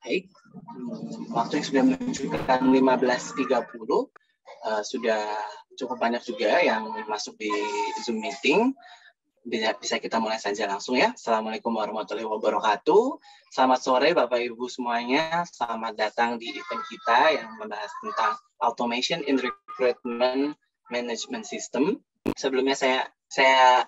Baik, waktu yang sudah menunjukkan 15.30, sudah cukup banyak juga yang masuk di Zoom meeting. Bisa kita mulai saja langsung ya. Assalamualaikum warahmatullahi wabarakatuh. Selamat sore Bapak Ibu semuanya. Selamat datang di event kita yang membahas tentang Automation in Recruitment Management System. Sebelumnya saya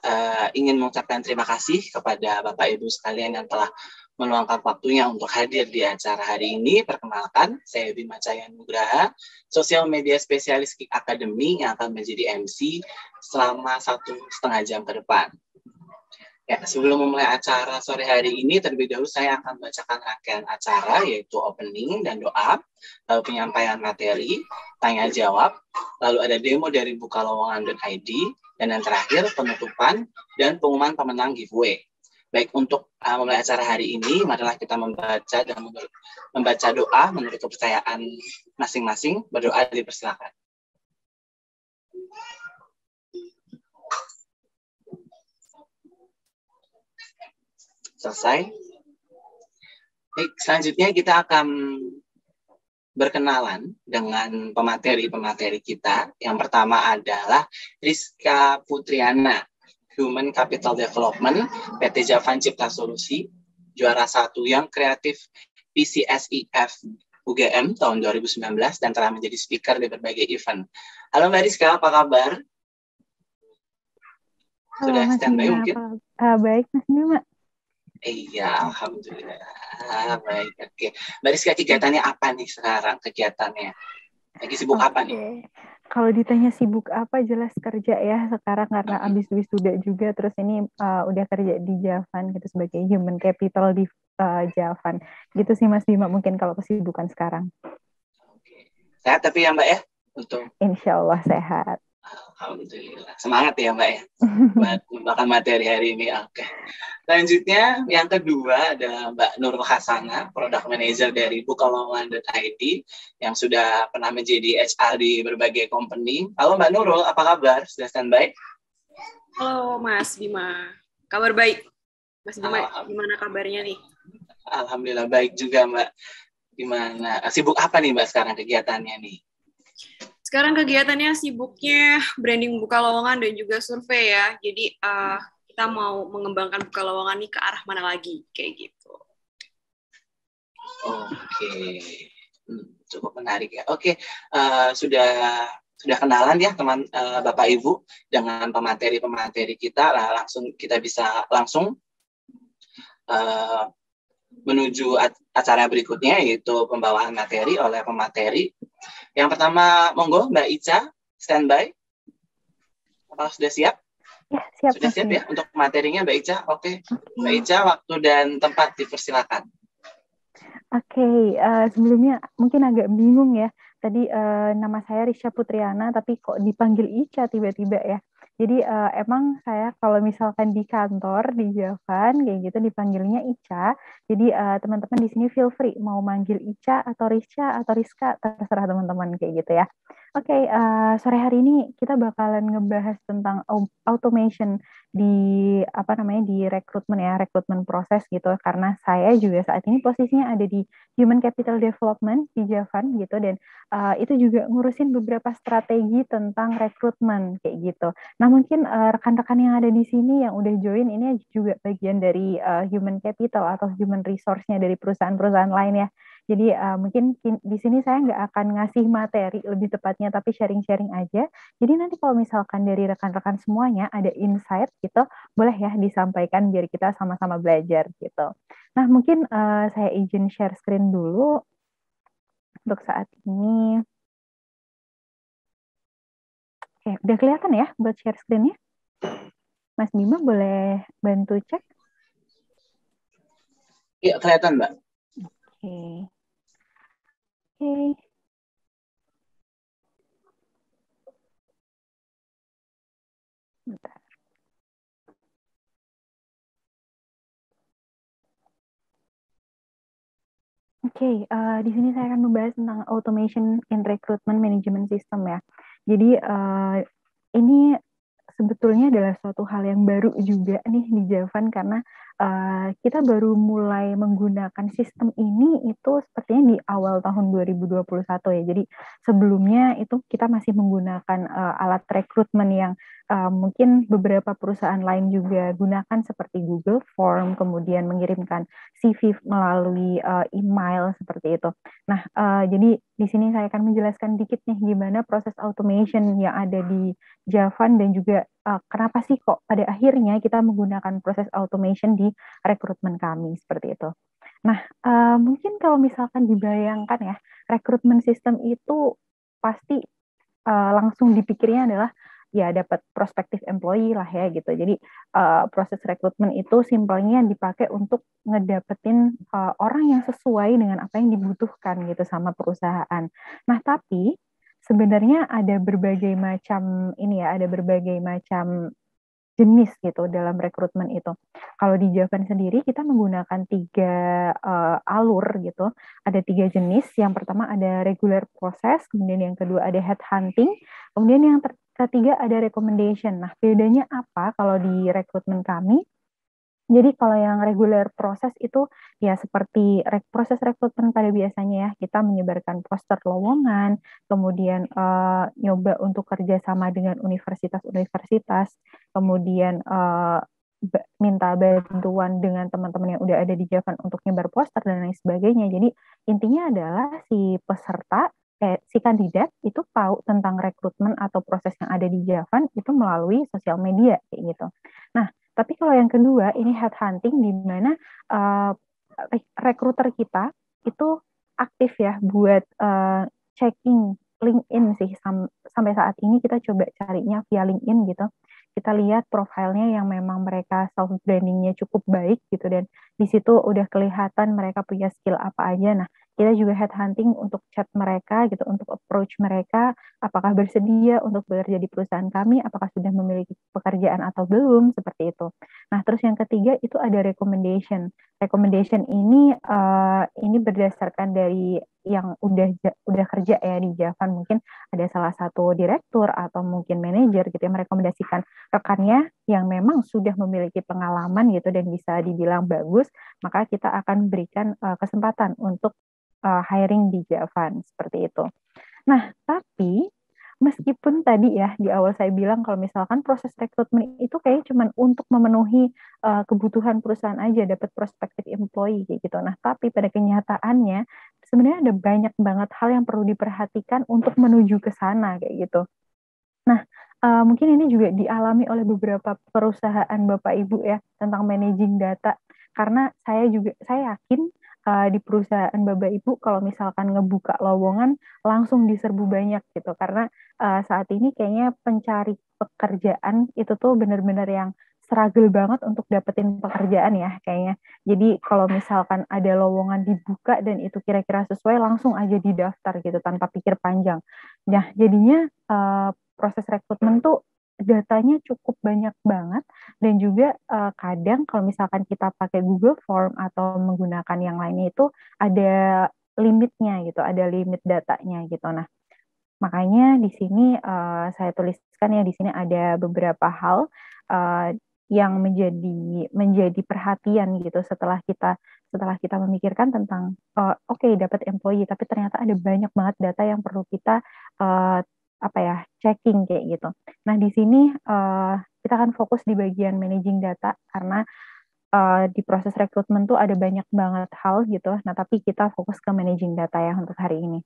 ingin mengucapkan terima kasih kepada Bapak Ibu sekalian yang telah meluangkan waktunya untuk hadir di acara hari ini. Perkenalkan, saya Bima Cahya Nugraha, Social Media Spesialis Kik Academy yang akan menjadi MC selama 1,5 jam ke depan. Ya, sebelum memulai acara sore hari ini, terlebih dahulu saya akan bacakan rangkaian acara, yaitu opening dan doa, lalu penyampaian materi, tanya jawab, lalu ada demo dari bukalowongan.id, dan yang terakhir penutupan dan pengumuman pemenang giveaway. Baik, untuk memulai acara hari ini, marilah kita membaca doa menurut kepercayaan masing-masing. Berdoa dipersilakan. Selesai. Baik, selanjutnya kita akan berkenalan dengan pemateri-pemateri kita. Yang pertama adalah Rizka Putriana, Human Capital Development, PT Javan Cipta Solusi, juara 1 yang kreatif PCSIF UGM tahun 2019 dan telah menjadi speaker di berbagai event. Halo Mbak Rizka, apa kabar? Sudah standby mungkin? Baik, Mas Bima. Iya, alhamdulillah. Baik, oke. Mbak Rizka, kegiatannya apa nih sekarang? Kegiatannya lagi sibuk apa nih? Kalau ditanya sibuk apa, jelas kerja ya sekarang karena abis wisuda juga. Terus ini udah kerja di Javan gitu sebagai human capital di Javan. Gitu sih Mas Bima mungkin kalau kesibukan sekarang. Oke. Sehat tapi ya Mbak ya? Untuk Insya Allah sehat. Alhamdulillah. Semangat ya Mbak ya buat membahas materi hari ini. Oke. Selanjutnya yang kedua adalah Mbak Nurul Hasana, Product Manager dari bukalowongan.id yang sudah pernah menjadi HR di berbagai company. Halo Mbak Nurul, apa kabar? Sudah standby? Halo Mas Bima, kabar baik. Mas Bima, gimana kabarnya nih? Alhamdulillah baik juga Mbak. Gimana? Sibuk apa nih Mbak sekarang kegiatannya nih? Sekarang kegiatannya sibuknya branding Bukalowongan dan juga survei ya. Jadi kita mau mengembangkan Bukalowongan nih ke arah mana lagi, kayak gitu. Oke, cukup menarik ya. Oke, sudah kenalan ya teman Bapak Ibu dengan pemateri kita. Langsung kita bisa langsung menuju acara berikutnya, yaitu pembawaan materi oleh pemateri. Yang pertama, monggo Mbak Ica, standby. Apakah sudah siap? Ya, siap. Sudah siap ya untuk materinya Mbak Ica? Oke. Mbak Ica, waktu dan tempat dipersilakan. Oke, sebelumnya mungkin agak bingung ya. Tadi nama saya Rizka Putriana, tapi kok dipanggil Ica tiba-tiba ya. Jadi emang saya kalau misalkan di kantor di Javan kayak gitu dipanggilnya Ica. Jadi teman-teman di sini feel free mau manggil Ica atau Rizka atau Rizka, terserah teman-teman kayak gitu ya. Oke, sore hari ini kita bakalan ngebahas tentang automation di rekrutmen proses gitu, karena saya juga saat ini posisinya ada di Human Capital Development di Javan gitu, dan itu juga ngurusin beberapa strategi tentang rekrutmen kayak gitu. Nah mungkin rekan-rekan yang ada di sini yang udah join ini juga bagian dari human capital atau human resource-nya dari perusahaan-perusahaan lain ya. Jadi mungkin di sini saya nggak akan ngasih materi lebih tepatnya, tapi sharing-sharing aja. Jadi nanti kalau misalkan dari rekan-rekan semuanya ada insight gitu, boleh ya disampaikan biar kita sama-sama belajar gitu. Nah mungkin saya izin share screen dulu untuk saat ini. Oke, udah kelihatan ya buat share screen-nya? Mas Bima boleh bantu cek? Iya, kelihatan Mbak. Oke. Oke. Bentar. Oke, di sini saya akan membahas tentang automation in recruitment management system ya. Jadi ini sebetulnya adalah suatu hal yang baru juga nih di Javan, karena kita baru mulai menggunakan sistem ini itu sepertinya di awal tahun 2021 ya. Jadi sebelumnya itu kita masih menggunakan alat rekrutmen yang mungkin beberapa perusahaan lain juga gunakan seperti Google Form, kemudian mengirimkan CV melalui email seperti itu. Nah, jadi di sini saya akan menjelaskan dikit nih gimana proses automation yang ada di Javan dan juga kenapa sih kok pada akhirnya kita menggunakan proses automation di rekrutmen kami seperti itu. Nah, mungkin kalau misalkan dibayangkan ya, rekrutmen sistem itu pasti langsung dipikirnya adalah ya dapat prospektif employee lah ya gitu. Jadi proses rekrutmen itu simpelnya dipakai untuk ngedapetin orang yang sesuai dengan apa yang dibutuhkan gitu sama perusahaan. Nah, tapi sebenarnya ada berbagai macam ada berbagai macam jenis gitu dalam rekrutmen itu. Kalau di Javan sendiri kita menggunakan 3 alur gitu. Ada 3 jenis. Yang pertama ada regular process, kemudian yang kedua ada headhunting, kemudian yang ketiga ada recommendation. Nah, bedanya apa kalau di rekrutmen kami? Jadi kalau yang regular proses itu ya seperti proses rekrutmen pada biasanya ya, kita menyebarkan poster lowongan, kemudian nyoba untuk kerjasama dengan universitas-universitas, kemudian minta bantuan dengan teman-teman yang udah ada di Javan untuk nyebar poster dan lain sebagainya. Jadi intinya adalah si peserta, si kandidat itu tahu tentang rekrutmen atau proses yang ada di Javan itu melalui sosial media kayak gitu. Nah, tapi kalau yang kedua, ini headhunting di mana rekruter kita itu aktif ya buat checking LinkedIn sih. Sampai saat ini kita coba carinya via LinkedIn gitu. Kita lihat profilnya yang memang mereka self brandingnya cukup baik gitu, dan di situ udah kelihatan mereka punya skill apa aja. Nah, kita juga headhunting untuk chat mereka gitu, untuk approach mereka, apakah bersedia untuk bekerja di perusahaan kami, apakah sudah memiliki pekerjaan atau belum, seperti itu. Nah, terus yang ketiga itu ada recommendation. Recommendation ini berdasarkan dari yang udah kerja ya di Javan, mungkin ada salah satu direktur atau mungkin manajer gitu yang merekomendasikan rekannya yang memang sudah memiliki pengalaman gitu dan bisa dibilang bagus, maka kita akan berikan kesempatan untuk hiring di Javan seperti itu. Nah, tapi meskipun tadi ya di awal saya bilang kalau misalkan proses rekrutmen itu kayak cuman untuk memenuhi kebutuhan perusahaan aja, dapat prospektif employee kayak gitu. Nah, tapi pada kenyataannya sebenarnya ada banyak banget hal yang perlu diperhatikan untuk menuju ke sana kayak gitu. Nah, mungkin ini juga dialami oleh beberapa perusahaan Bapak Ibu ya tentang managing data, karena saya yakin di perusahaan Bapak Ibu kalau misalkan ngebuka lowongan langsung diserbu banyak gitu, karena saat ini kayaknya pencari pekerjaan itu tuh benar-benar yang struggle banget untuk dapetin pekerjaan ya kayaknya. Jadi kalau misalkan ada lowongan dibuka dan itu kira-kira sesuai, langsung aja didaftar gitu tanpa pikir panjang. Nah, jadinya proses rekrutmen tuh datanya cukup banyak banget, dan juga kadang kalau misalkan kita pakai Google Form atau menggunakan yang lainnya itu ada limitnya gitu, ada limit datanya gitu. Nah, makanya di sini saya tuliskan ya, di sini ada beberapa hal yang menjadi perhatian gitu setelah kita memikirkan tentang oke, dapat employee, tapi ternyata ada banyak banget data yang perlu kita checking kayak gitu. Nah, di sini kita akan fokus di bagian managing data, karena di proses rekrutmen tuh ada banyak banget hal gitu. Nah, tapi kita fokus ke managing data ya untuk hari ini.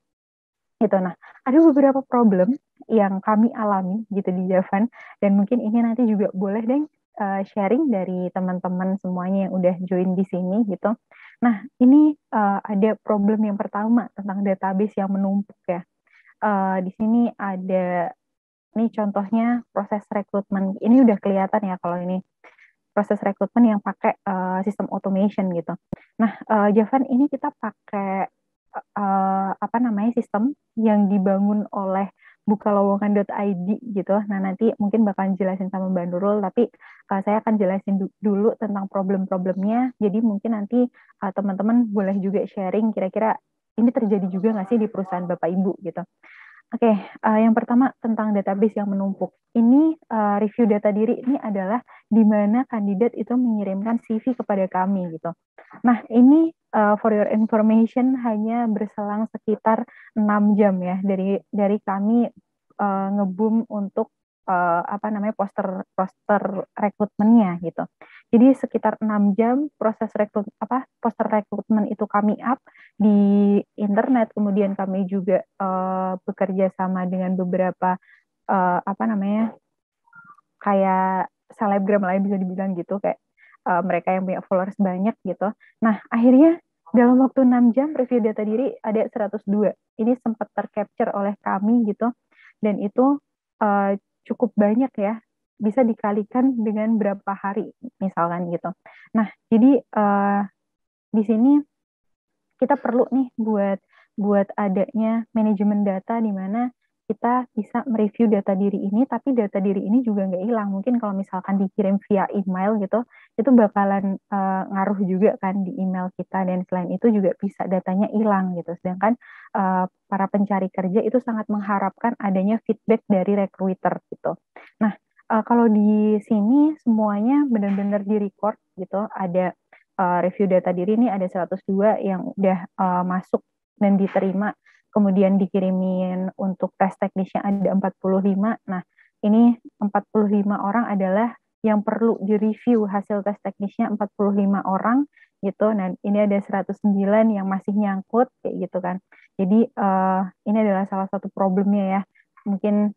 Gitu. Nah, ada beberapa problem yang kami alami gitu di Javan, dan mungkin ini nanti juga boleh deh sharing dari teman-teman semuanya yang udah join di sini gitu. Nah, ini ada problem yang pertama tentang database yang menumpuk ya. Di sini ada, ini contohnya proses rekrutmen. Ini udah kelihatan ya kalau ini proses rekrutmen yang pakai sistem automation gitu. Nah, Javan ini kita pakai sistem yang dibangun oleh bukalowongan.id gitu. Nah, nanti mungkin bakal jelasin sama Mbak Nurul, tapi saya akan jelasin dulu tentang problem-problemnya. Jadi mungkin nanti teman-teman boleh juga sharing kira-kira ini terjadi juga nggak sih di perusahaan Bapak Ibu gitu. Oke, yang pertama tentang database yang menumpuk. Ini review data diri ini adalah di mana kandidat itu mengirimkan CV kepada kami gitu. Nah, ini for your information hanya berselang sekitar 6 jam ya dari kami ngeboom untuk poster rekrutmennya gitu. Jadi sekitar 6 jam proses poster rekrutmen itu kami up di internet, kemudian kami juga bekerja sama dengan beberapa kayak selebgram lain bisa dibilang gitu, kayak mereka yang punya followers banyak gitu. Nah, akhirnya dalam waktu 6 jam review data diri ada 102. Ini sempat tercapture oleh kami gitu, dan itu cukup banyak ya, bisa dikalikan dengan berapa hari misalkan gitu. Nah, jadi di sini kita perlu nih buat adanya manajemen data di mana kita bisa mereview data diri ini, tapi data diri ini juga nggak hilang. Mungkin kalau misalkan dikirim via email gitu, itu bakalan ngaruh juga kan di email kita, dan selain itu juga bisa datanya hilang gitu. Sedangkan para pencari kerja itu sangat mengharapkan adanya feedback dari recruiter gitu. Nah, kalau di sini semuanya benar-benar di-record gitu, ada review data diri ini ada 102 yang udah masuk dan diterima, kemudian dikirimin untuk tes teknisnya ada 45. Nah, ini 45 orang adalah yang perlu direview hasil tes teknisnya 45 orang gitu. Nah, ini ada 109 yang masih nyangkut kayak gitu kan. Jadi ini adalah salah satu problemnya ya. Mungkin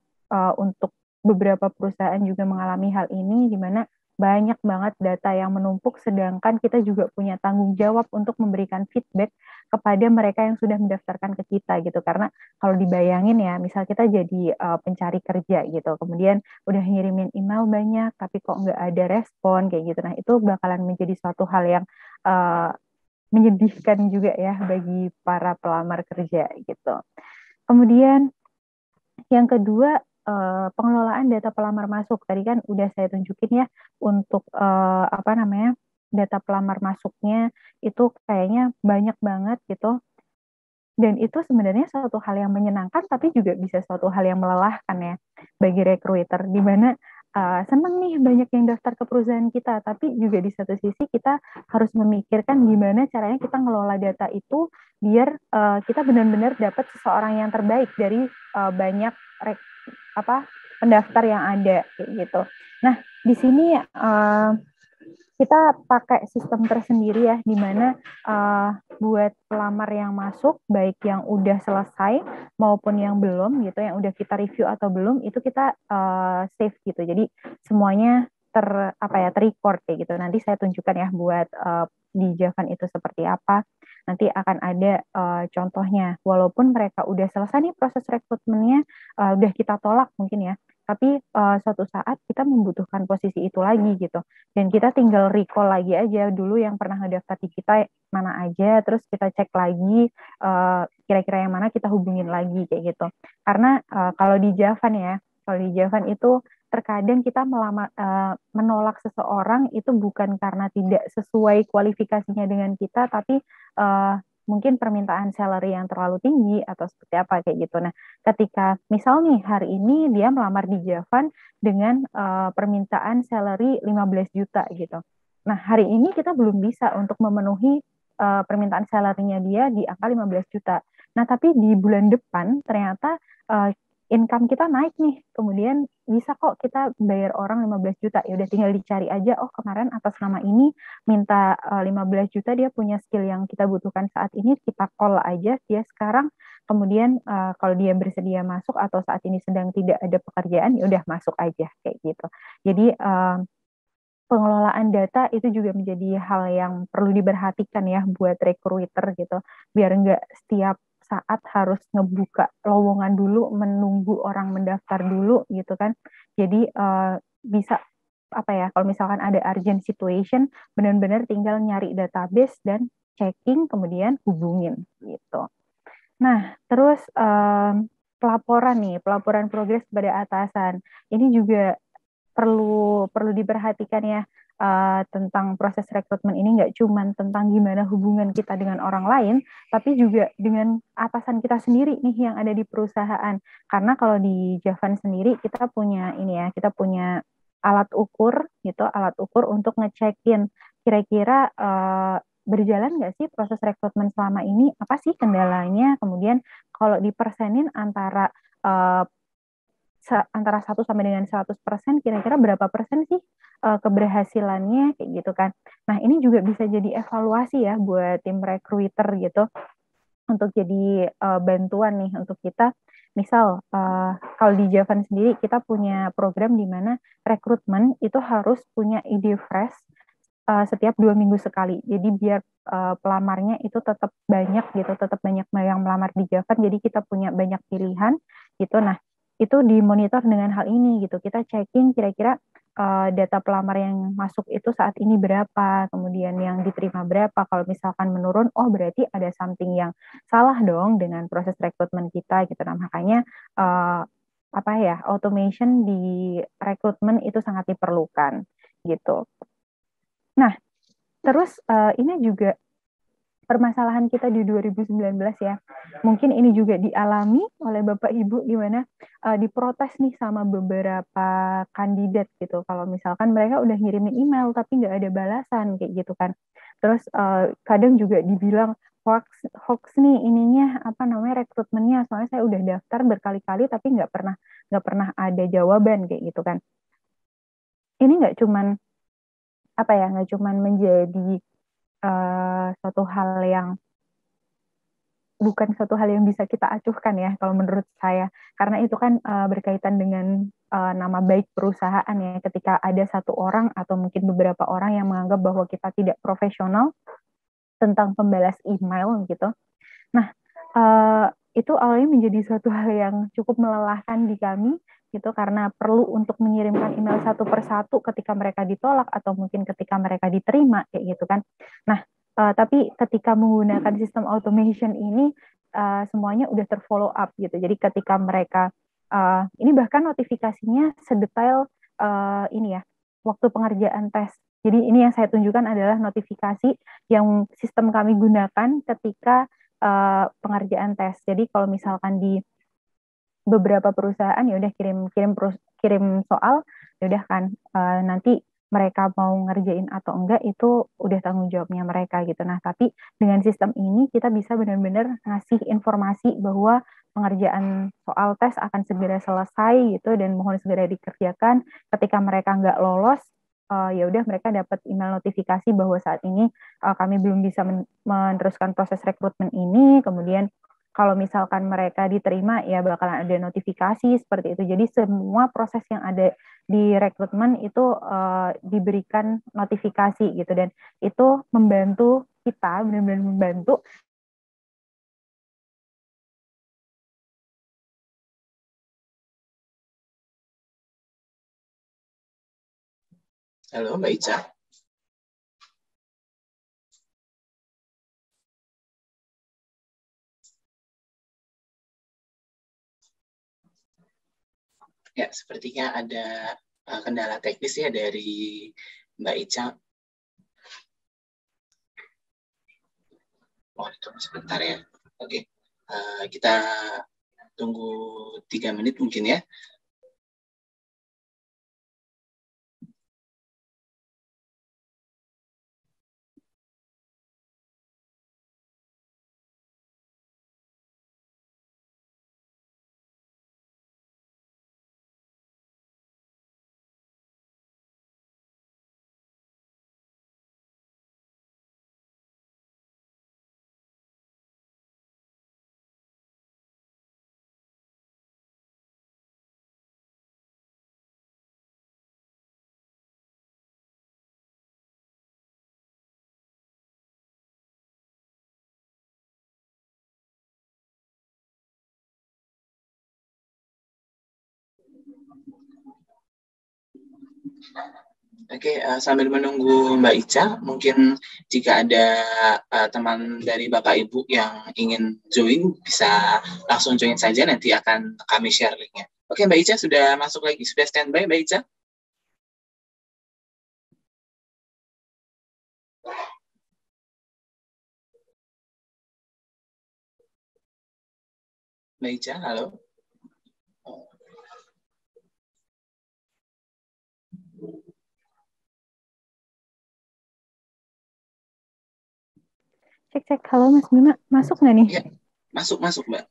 untuk beberapa perusahaan juga mengalami hal ini, di mana banyak banget data yang menumpuk, sedangkan kita juga punya tanggung jawab untuk memberikan feedback kepada mereka yang sudah mendaftarkan ke kita gitu. Karena kalau dibayangin ya, misal kita jadi pencari kerja gitu, kemudian udah ngirimin email banyak, tapi kok nggak ada respon kayak gitu. Nah, itu bakalan menjadi suatu hal yang menyedihkan juga ya bagi para pelamar kerja gitu. Kemudian yang kedua, pengelolaan data pelamar masuk. Tadi kan udah saya tunjukin ya untuk data pelamar masuknya itu kayaknya banyak banget gitu. Dan itu sebenarnya suatu hal yang menyenangkan, tapi juga bisa suatu hal yang melelahkan ya bagi recruiter, di mana senang nih banyak yang daftar ke perusahaan kita, tapi juga di satu sisi kita harus memikirkan gimana caranya kita ngelola data itu biar kita benar-benar dapat seseorang yang terbaik dari banyak pendaftar yang ada kayak gitu. Nah, di sini kita pakai sistem tersendiri ya, di mana buat pelamar yang masuk, baik yang udah selesai maupun yang belum gitu, yang udah kita review atau belum, itu kita save gitu. Jadi semuanya terrecord kayak gitu. Nanti saya tunjukkan ya buat di Javan itu seperti apa. Nanti akan ada contohnya. Walaupun mereka udah selesai nih proses rekrutmennya, udah kita tolak mungkin ya, tapi suatu saat kita membutuhkan posisi itu lagi gitu, dan kita tinggal recall lagi aja dulu yang pernah ngedaftar di kita mana aja, terus kita cek lagi kira-kira yang mana kita hubungin lagi kayak gitu. Karena kalau di Javan itu terkadang kita menolak seseorang itu bukan karena tidak sesuai kualifikasinya dengan kita, tapi mungkin permintaan salary yang terlalu tinggi atau seperti apa kayak gitu. Nah, ketika misal nih hari ini dia melamar di Javan dengan permintaan salary 15 juta gitu. Nah, hari ini kita belum bisa untuk memenuhi permintaan salary-nya dia di angka 15 juta. Nah, tapi di bulan depan ternyata income kita naik nih, kemudian bisa kok kita bayar orang 15 juta, ya udah tinggal dicari aja, oh kemarin atas nama ini minta 15 juta, dia punya skill yang kita butuhkan saat ini, kita call aja dia sekarang, kemudian kalau dia bersedia masuk atau saat ini sedang tidak ada pekerjaan, ya udah masuk aja kayak gitu. Jadi pengelolaan data itu juga menjadi hal yang perlu diperhatikan ya buat recruiter gitu, biar nggak setiap saat harus ngebuka lowongan dulu, menunggu orang mendaftar dulu gitu kan. Jadi bisa kalau misalkan ada urgent situation, benar-benar tinggal nyari database dan checking, kemudian hubungin gitu. Nah, terus pelaporan progres pada atasan. Ini juga perlu diperhatikan ya. tentang proses rekrutmen ini nggak cuma tentang gimana hubungan kita dengan orang lain, tapi juga dengan atasan kita sendiri nih yang ada di perusahaan. Karena kalau di Javan sendiri kita punya ini ya, kita punya alat ukur gitu, alat ukur untuk ngecekin kira-kira berjalan nggak sih proses rekrutmen selama ini, apa sih kendalanya, kemudian kalau dipersenin antara antara 1 sampai dengan 100%, kira-kira berapa persen sih keberhasilannya kayak gitu kan. Nah, ini juga bisa jadi evaluasi ya buat tim recruiter gitu untuk jadi bantuan nih untuk kita. Misal kalau di Javan sendiri kita punya program di mana rekrutmen itu harus punya ide fresh setiap 2 minggu sekali. Jadi biar pelamarnya itu tetap banyak gitu, tetap banyak yang melamar di Javan. Jadi kita punya banyak pilihan gitu. Nah, itu dimonitor dengan hal ini gitu. Kita checking kira-kira data pelamar yang masuk itu saat ini berapa, kemudian yang diterima berapa. Kalau misalkan menurun, oh berarti ada something yang salah dong dengan proses rekrutmen kita gitu. Nah, makanya apa ya, automation di rekrutmen itu sangat diperlukan gitu. Nah, terus ini juga permasalahan kita di 2019 ya. Mungkin ini juga dialami oleh Bapak Ibu di mana diprotes nih sama beberapa kandidat gitu. Kalau misalkan mereka udah ngirimin email tapi nggak ada balasan kayak gitu kan. Terus kadang juga dibilang hoax nih ininya apa namanya rekrutmennya. Soalnya saya udah daftar berkali-kali tapi nggak pernah ada jawaban kayak gitu kan. Ini nggak cuman apa ya, nggak cuman menjadi suatu hal yang bukan suatu hal yang bisa kita acuhkan ya kalau menurut saya, karena itu kan berkaitan dengan nama baik perusahaan ya. Ketika ada satu orang atau mungkin beberapa orang yang menganggap bahwa kita tidak profesional tentang pembalas email gitu, nah itu awalnya menjadi suatu hal yang cukup melelahkan di kami gitu, karena perlu untuk mengirimkan email satu persatu ketika mereka ditolak atau mungkin ketika mereka diterima kayak gitu kan. Nah, tapi ketika menggunakan sistem automation ini semuanya udah terfollow up gitu. Jadi ketika mereka ini bahkan notifikasinya sedetail ini ya, waktu pengerjaan tes. Jadi ini yang saya tunjukkan adalah notifikasi yang sistem kami gunakan ketika pengerjaan tes. Jadi kalau misalkan di beberapa perusahaan ya udah kirim soal, ya udah kan nanti mereka mau ngerjain atau enggak itu udah tanggung jawabnya mereka gitu. Nah, tapi dengan sistem ini kita bisa benar-benar ngasih informasi bahwa pengerjaan soal tes akan segera selesai gitu dan mohon segera dikerjakan. Ketika mereka nggak lolos, ya udah mereka dapat email notifikasi bahwa saat ini kami belum bisa meneruskan proses rekrutmen ini. Kemudian kalau misalkan mereka diterima, ya bakalan ada notifikasi seperti itu. Jadi semua proses yang ada di rekrutmen itu diberikan notifikasi gitu, dan itu membantu kita, benar-benar membantu. Halo, Mbak Ica. Ya, sepertinya ada kendala teknis ya dari Mbak Ica. Mohon ditunggu sebentar ya. Oke, kita tunggu 3 menit mungkin ya. Oke, sambil menunggu Mbak Ica, mungkin jika ada teman dari Bapak Ibu yang ingin join, bisa langsung join saja, nanti akan kami share linknya. Oke, Mbak Ica sudah masuk lagi, sudah standby Mbak Ica? Mbak Ica, halo. Cek, halo Mas Bima, masuk nggak nih? Ya, masuk Mbak.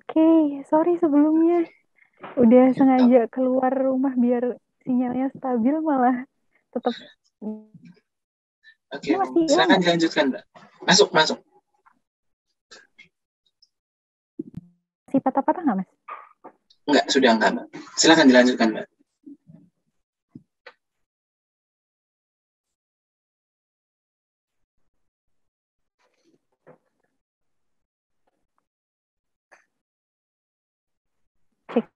Oke, sorry sebelumnya. Udah sengaja keluar rumah biar sinyalnya stabil, malah tetap. Oke, Masih silakan dilanjutkan Mbak. Masuk. Masih patah-patah nggak Mas? Enggak, sudah enggak Mbak. Silakan dilanjutkan Mbak.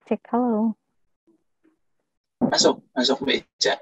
Cek, halo. Masuk Mbak Ica.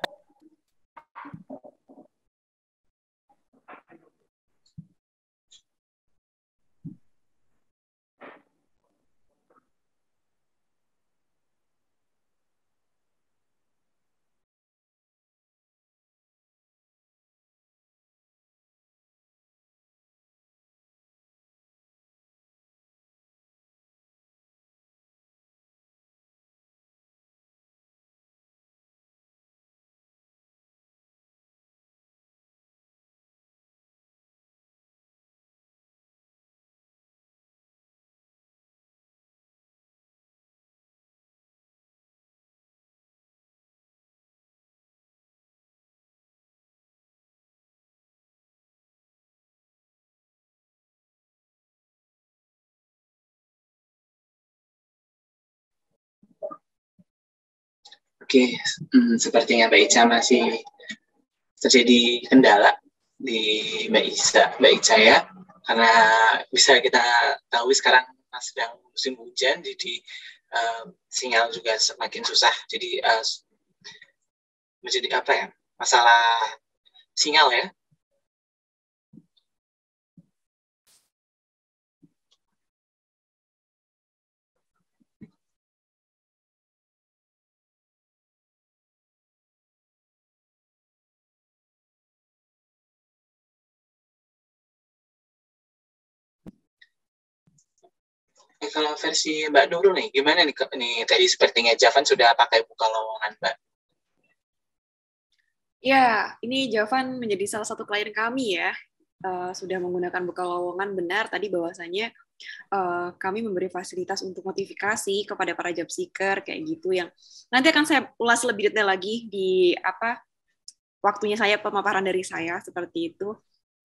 Oke, sepertinya Mbak Ica masih terjadi kendala di Mbak Ica ya, karena bisa kita tahu sekarang sedang musim hujan, jadi sinyal juga semakin susah, jadi menjadi apa ya, masalah sinyal ya. Kalau versi Mbak Nurul nih, gimana nih? Nih tadi sepertinya Javan sudah pakai buka lowongan Mbak. Ya, ini Javan menjadi salah satu klien kami ya. Sudah menggunakan buka lowongan, benar tadi bahwasanya kami memberi fasilitas untuk notifikasi kepada para job seeker kayak gitu, yang nanti akan saya ulas lebih detail lagi di waktunya saya, pemaparan dari saya seperti itu.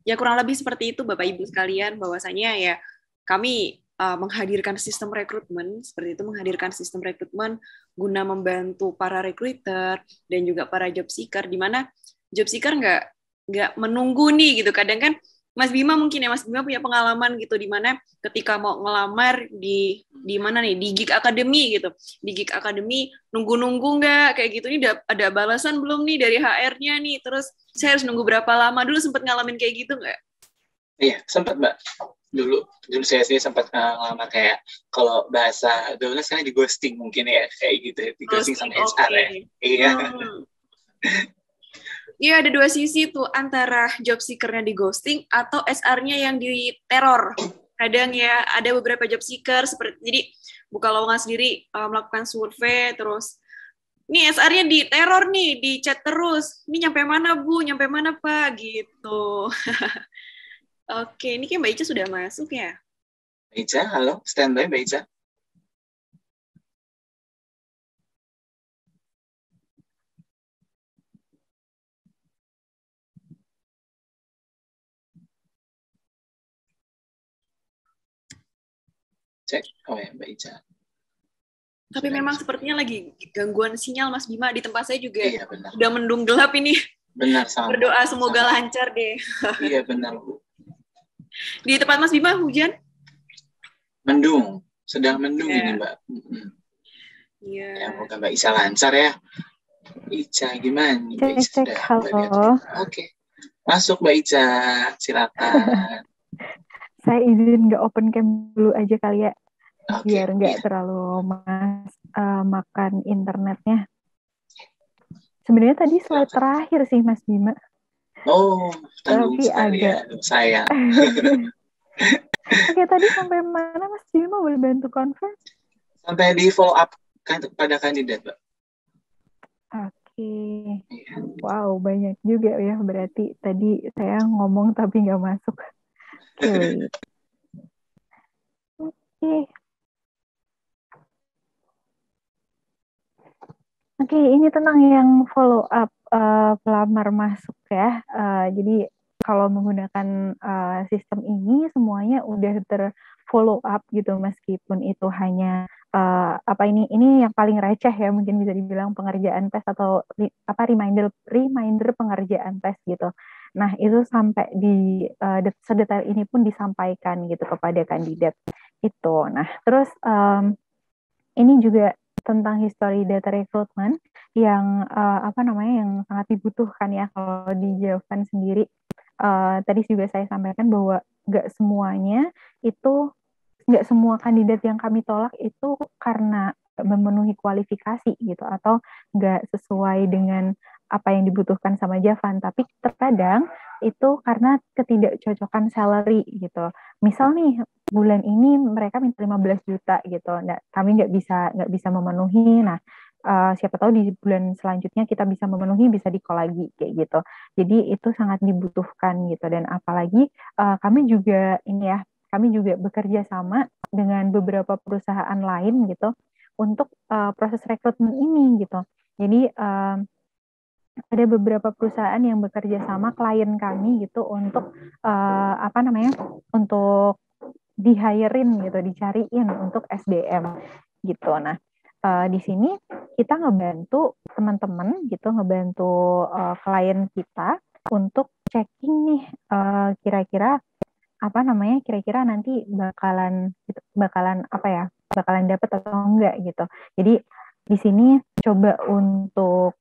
Ya kurang lebih seperti itu Bapak Ibu sekalian, bahwasanya ya kami menghadirkan sistem rekrutmen seperti itu, menghadirkan sistem rekrutmen guna membantu para recruiter dan juga para job seeker, di mana job seeker nggak menunggu nih gitu. Kadang kan Mas Bima mungkin ya, Mas Bima punya pengalaman gitu, di mana ketika mau ngelamar di mana nih, di Gig Academy gitu, di Gig Academy nunggu-nunggu nggak kayak gitu, ini ada balasan belum nih dari HR-nya nih, terus saya harus nunggu berapa lama, dulu sempat ngalamin kayak gitu nggak? Iya, sempat Mbak. Dulu saya sih sempat ngelamar, kayak kalau bahasa gaulnya sekarang di ghosting mungkin ya, kayak gitu, di ghosting sama HR ya. Iya. Iya, ada dua sisi tuh, antara job seeker-nya di ghosting atau SR-nya yang di teror. Kadang ya ada beberapa job seeker seperti, jadi buka lowongan sendiri, melakukan survei, terus nih SR-nya di teror nih, di chat terus, ini nyampe mana Bu, nyampe mana Pak, gitu. Oke, ini kayak Mbak Ica sudah masuk ya? Mbak Ica, halo, standby Mbak Ica. Cek, oh ya Mbak Ica. Tapi memang sepertinya lagi gangguan sinyal Mas Bima, di tempat saya juga iya, benar. udah mendung gelap ini. Benar, sama. Berdoa semoga lancar deh. Iya benar Bu. Di tempat Mas Bima hujan? Mendung, sedang mendung ini Mbak. Iya. Ya, moga Mbak Ica lancar ya. Ica gimana? Mbak Ica Cek, halo. Oke. Masuk Mbak Ica, silakan. Saya izin nggak open cam dulu aja kali ya, biar nggak iya. terlalu makan internetnya. Sebenarnya tadi slide terakhir sih Mas Bima. Oh, tanggung tapi sekali agak ya, sayang. Oke, tadi sampai mana Mas Bima, boleh bantu confirm? Sampai di follow up pada kandidat, Mbak. Oke. Wow, banyak juga ya. Berarti tadi saya ngomong tapi nggak masuk. Oke, wait. Oke. Oke, ini tentang yang follow up pelamar masuk ya. Jadi kalau menggunakan sistem ini semuanya udah terfollow up gitu, meskipun itu hanya ini yang paling receh ya, mungkin bisa dibilang pengerjaan tes atau reminder pengerjaan tes gitu. Nah, itu sampai di sedetail ini pun disampaikan gitu kepada kandidat itu. Nah, terus ini juga tentang history data recruitment yang yang sangat dibutuhkan ya kalau di Javan sendiri. Tadi juga saya sampaikan bahwa nggak semua kandidat yang kami tolak itu karena memenuhi kualifikasi gitu atau nggak sesuai dengan apa yang dibutuhkan sama Javan, tapi terkadang itu karena ketidakcocokan salary gitu. Misal nih bulan ini mereka minta 15 juta gitu. Nah, kami nggak bisa memenuhi. Nah, siapa tahu di bulan selanjutnya kita bisa memenuhi, bisa di-call lagi kayak gitu. Jadi itu sangat dibutuhkan gitu, dan apalagi kami juga bekerja sama dengan beberapa perusahaan lain gitu untuk proses rekrutmen ini gitu. Jadi ada beberapa perusahaan yang bekerja sama klien kami gitu untuk untuk di-hirein gitu, dicariin untuk SDM gitu. Nah, di sini kita ngebantu teman-teman gitu, ngebantu klien kita untuk checking nih kira-kira kira-kira nanti bakalan dapet atau enggak gitu. Jadi di sini kita coba untuk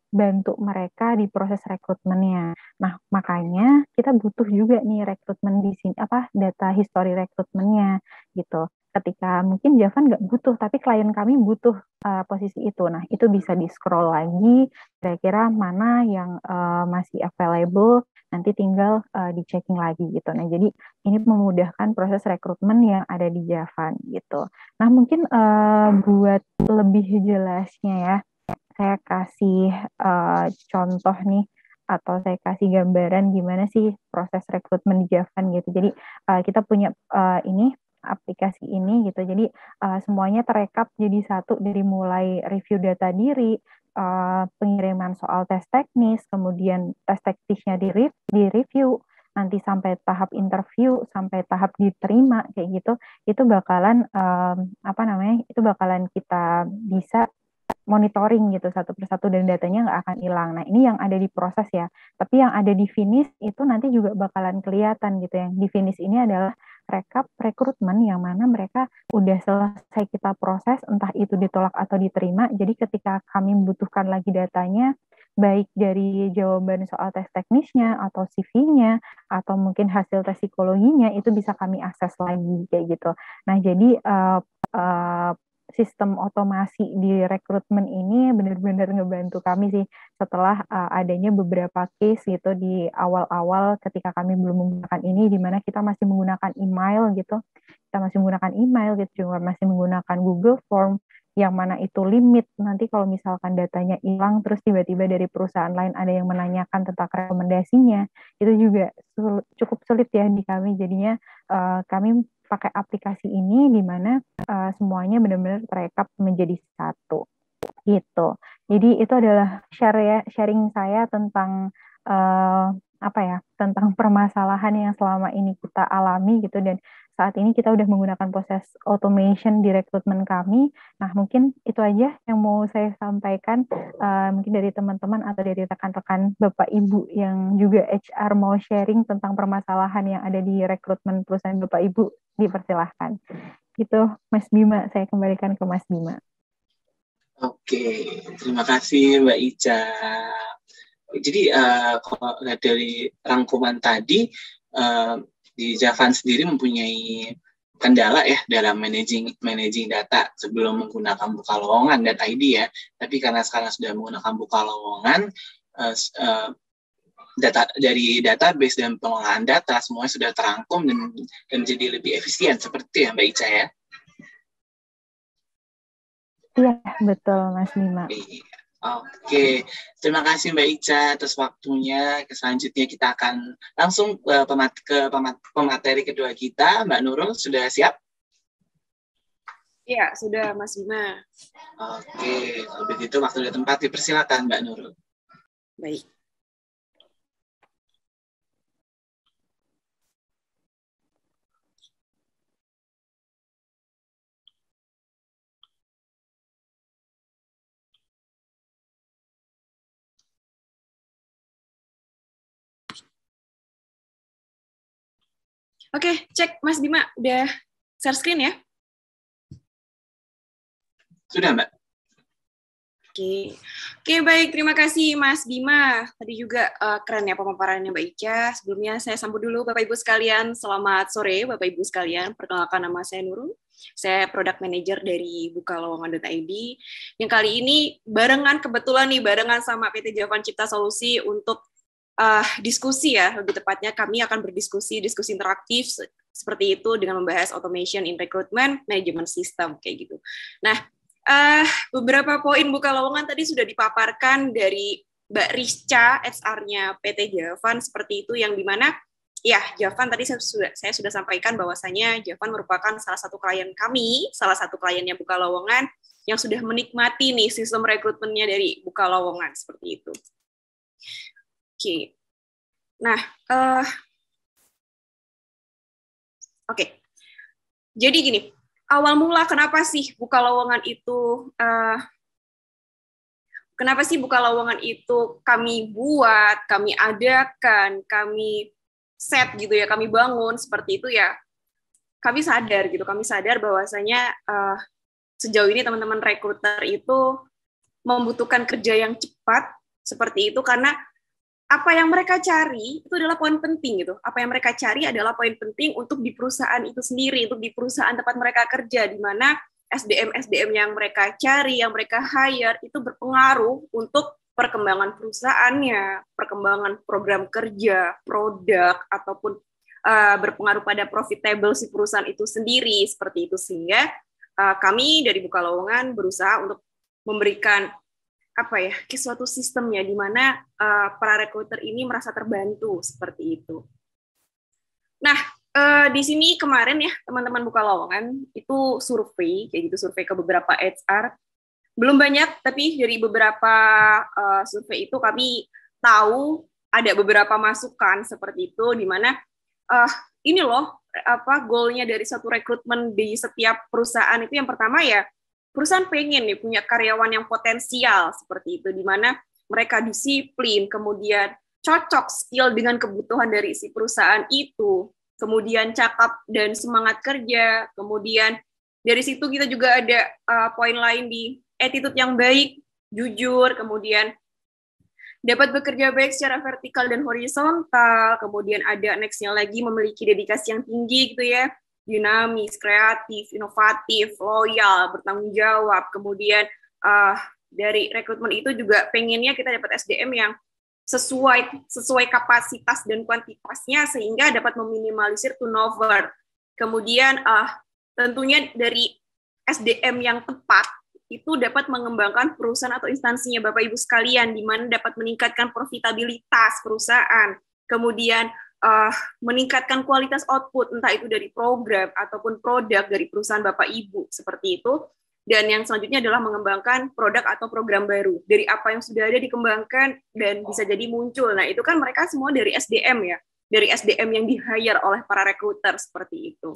bantu mereka di proses rekrutmennya. Nah, makanya kita butuh juga nih rekrutmen di sini, data history rekrutmennya gitu. Ketika mungkin Javan nggak butuh, tapi klien kami butuh posisi itu. Nah, itu bisa di-scroll lagi, kira-kira mana yang masih available, nanti tinggal di-checking lagi gitu. Nah, jadi ini memudahkan proses rekrutmen yang ada di Javan gitu. Nah, mungkin buat lebih jelasnya ya, saya kasih contoh nih, atau saya kasih gambaran gimana sih proses rekrutmen di Javan gitu. Jadi kita punya aplikasi ini gitu. Jadi semuanya terekap jadi satu, dari mulai review data diri, pengiriman soal tes teknis, kemudian tes teknisnya di review, nanti sampai tahap interview, sampai tahap diterima kayak gitu. Itu bakalan itu bakalan kita bisa monitoring gitu satu persatu, dan datanya nggak akan hilang. Nah, ini yang ada di proses ya. Tapi yang ada di finish itu nanti juga bakalan kelihatan gitu. Yang di finish ini adalah rekap rekrutmen yang mana mereka udah selesai kita proses, entah itu ditolak atau diterima. Jadi ketika kami membutuhkan lagi datanya, baik dari jawaban soal tes teknisnya atau CV-nya atau mungkin hasil tes psikologinya, itu bisa kami akses lagi kayak gitu. Nah, jadi sistem otomasi di rekrutmen ini benar-benar ngebantu kami sih, setelah adanya beberapa case gitu di awal-awal ketika kami belum menggunakan ini, di mana kita masih menggunakan email gitu, juga masih menggunakan Google Form, yang mana itu limit. Nanti kalau misalkan datanya hilang terus tiba-tiba dari perusahaan lain ada yang menanyakan tentang rekomendasinya, itu juga cukup sulit ya di kami. Jadinya kami pakai aplikasi ini di mana semuanya benar-benar terekap menjadi satu gitu. Jadi itu adalah sharing saya tentang tentang permasalahan yang selama ini kita alami gitu, dan saat ini kita udah menggunakan proses automation di rekrutmen kami. Nah, mungkin itu aja yang mau saya sampaikan, mungkin dari teman-teman atau dari rekan-rekan Bapak Ibu yang juga HR mau sharing tentang permasalahan yang ada di rekrutmen perusahaan Bapak Ibu, dipersilahkan. Gitu, Mas Bima, saya kembalikan ke Mas Bima. Oke, terima kasih Mbak Ica. Jadi kalau dari rangkuman tadi, di Javan sendiri mempunyai kendala ya dalam managing data sebelum menggunakan Bukalowongan.id ya. Tapi karena sekarang sudah menggunakan Bukalowongan, dari database dan pengolahan data semuanya sudah terangkum dan jadi lebih efisien seperti ya Mbak Ica ya. Iya, betul Mas Bima. Oke, terima kasih Mbak Ica atas waktunya. Selanjutnya kita akan langsung ke pemateri kedua kita. Mbak Nurul, sudah siap? Ya, sudah Mas Bima. Oke, kalau begitu waktu dan tempat dipersilakan Mbak Nurul. Baik. Oke, cek Mas Bima, udah share screen ya? Sudah, Mbak. Oke, baik. Terima kasih Mas Bima. Tadi juga keren ya pemaparannya Mbak Ica. Sebelumnya saya sambut dulu Bapak Ibu sekalian. Selamat sore Bapak Ibu sekalian. Perkenalkan, nama saya Nurul. Saya Product Manager dari Bukalawangan.id. Yang kali ini kebetulan barengan sama PT Javan Cipta Solusi untuk diskusi ya, lebih tepatnya kami akan diskusi interaktif seperti itu dengan membahas automation in recruitment management system kayak gitu. Nah, beberapa poin Bukalowongan tadi sudah dipaparkan dari Mbak Rizca, HR-nya PT Javan seperti itu, yang dimana ya Javan tadi saya sudah sampaikan bahwasanya Javan merupakan salah satu klien kami, salah satu kliennya Bukalowongan yang sudah menikmati nih sistem rekrutmennya dari Bukalowongan seperti itu. Oke. Nah, oke. Jadi gini, awal mula kenapa sih Bukalowongan itu kami buat, kami adakan, kami set gitu ya, kami bangun seperti itu ya. Kami sadar bahwasanya sejauh ini teman-teman rekruter itu membutuhkan kerja yang cepat seperti itu, karena apa yang mereka cari itu adalah poin penting gitu. Apa yang mereka cari adalah poin penting untuk di perusahaan itu sendiri, untuk di perusahaan tempat mereka kerja, di mana SDM yang mereka cari, yang mereka hire itu berpengaruh untuk perkembangan perusahaannya, perkembangan program kerja, produk, ataupun berpengaruh pada profitable si perusahaan itu sendiri seperti itu. Sehingga kami dari Bukalowongan berusaha untuk memberikan suatu sistemnya di mana para rekruter ini merasa terbantu seperti itu. Nah, di sini kemarin ya teman-teman Bukalowongan itu survei ke beberapa HR. Belum banyak, tapi dari beberapa survei itu kami tahu ada beberapa masukan seperti itu, di mana ini loh goalnya dari satu rekrutmen di setiap perusahaan itu. Yang pertama ya, perusahaan pengen nih punya karyawan yang potensial seperti itu, di mana mereka disiplin, kemudian cocok skill dengan kebutuhan dari si perusahaan itu, kemudian cakap dan semangat kerja, kemudian dari situ kita juga ada poin lain di attitude yang baik, jujur, kemudian dapat bekerja baik secara vertikal dan horizontal, kemudian ada next-nya lagi memiliki dedikasi yang tinggi gitu ya, dinamis, kreatif, inovatif, loyal, bertanggung jawab. Kemudian dari rekrutmen itu juga pengennya kita dapat SDM yang sesuai kapasitas dan kuantitasnya sehingga dapat meminimalisir turnover. Kemudian tentunya dari SDM yang tepat itu dapat mengembangkan perusahaan atau instansinya Bapak Ibu sekalian, di mana dapat meningkatkan profitabilitas perusahaan. Kemudian meningkatkan kualitas output, entah itu dari program ataupun produk dari perusahaan Bapak Ibu, seperti itu. Dan yang selanjutnya adalah mengembangkan produk atau program baru. Dari apa yang sudah ada dikembangkan dan bisa jadi muncul. Nah, itu kan mereka semua dari SDM ya, dari SDM yang di-hire oleh para rekruter, seperti itu.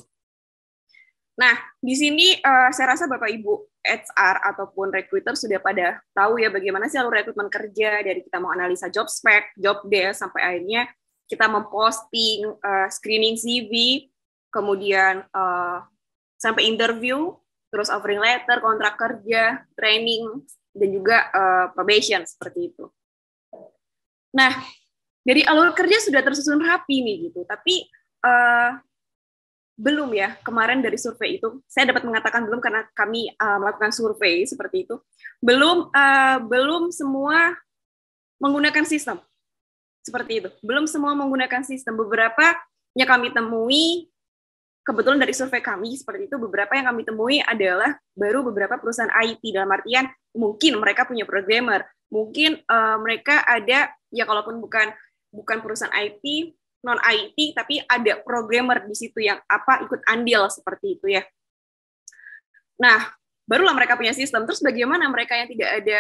Nah, di sini saya rasa Bapak Ibu HR ataupun recruiter sudah pada tahu ya bagaimana sih alur rekrutmen kerja, dari kita mau analisa job spec, job desk, sampai akhirnya kita memposting, screening CV, kemudian sampai interview, terus offering letter, kontrak kerja, training, dan juga probation, seperti itu. Nah, dari alur kerja sudah tersusun rapi nih gitu, tapi belum ya, kemarin dari survei itu, saya dapat mengatakan belum karena kami melakukan survei seperti itu, belum semua menggunakan sistem. Seperti itu. Belum semua menggunakan sistem. Beberapa yang kami temui, kebetulan dari survei kami seperti itu, beberapa yang kami temui adalah baru beberapa perusahaan IT, dalam artian mungkin mereka punya programmer, mungkin mereka ada, ya kalaupun bukan perusahaan IT, non IT, tapi ada programmer di situ yang ikut andil seperti itu ya. Nah, barulah mereka punya sistem. Terus bagaimana mereka yang tidak ada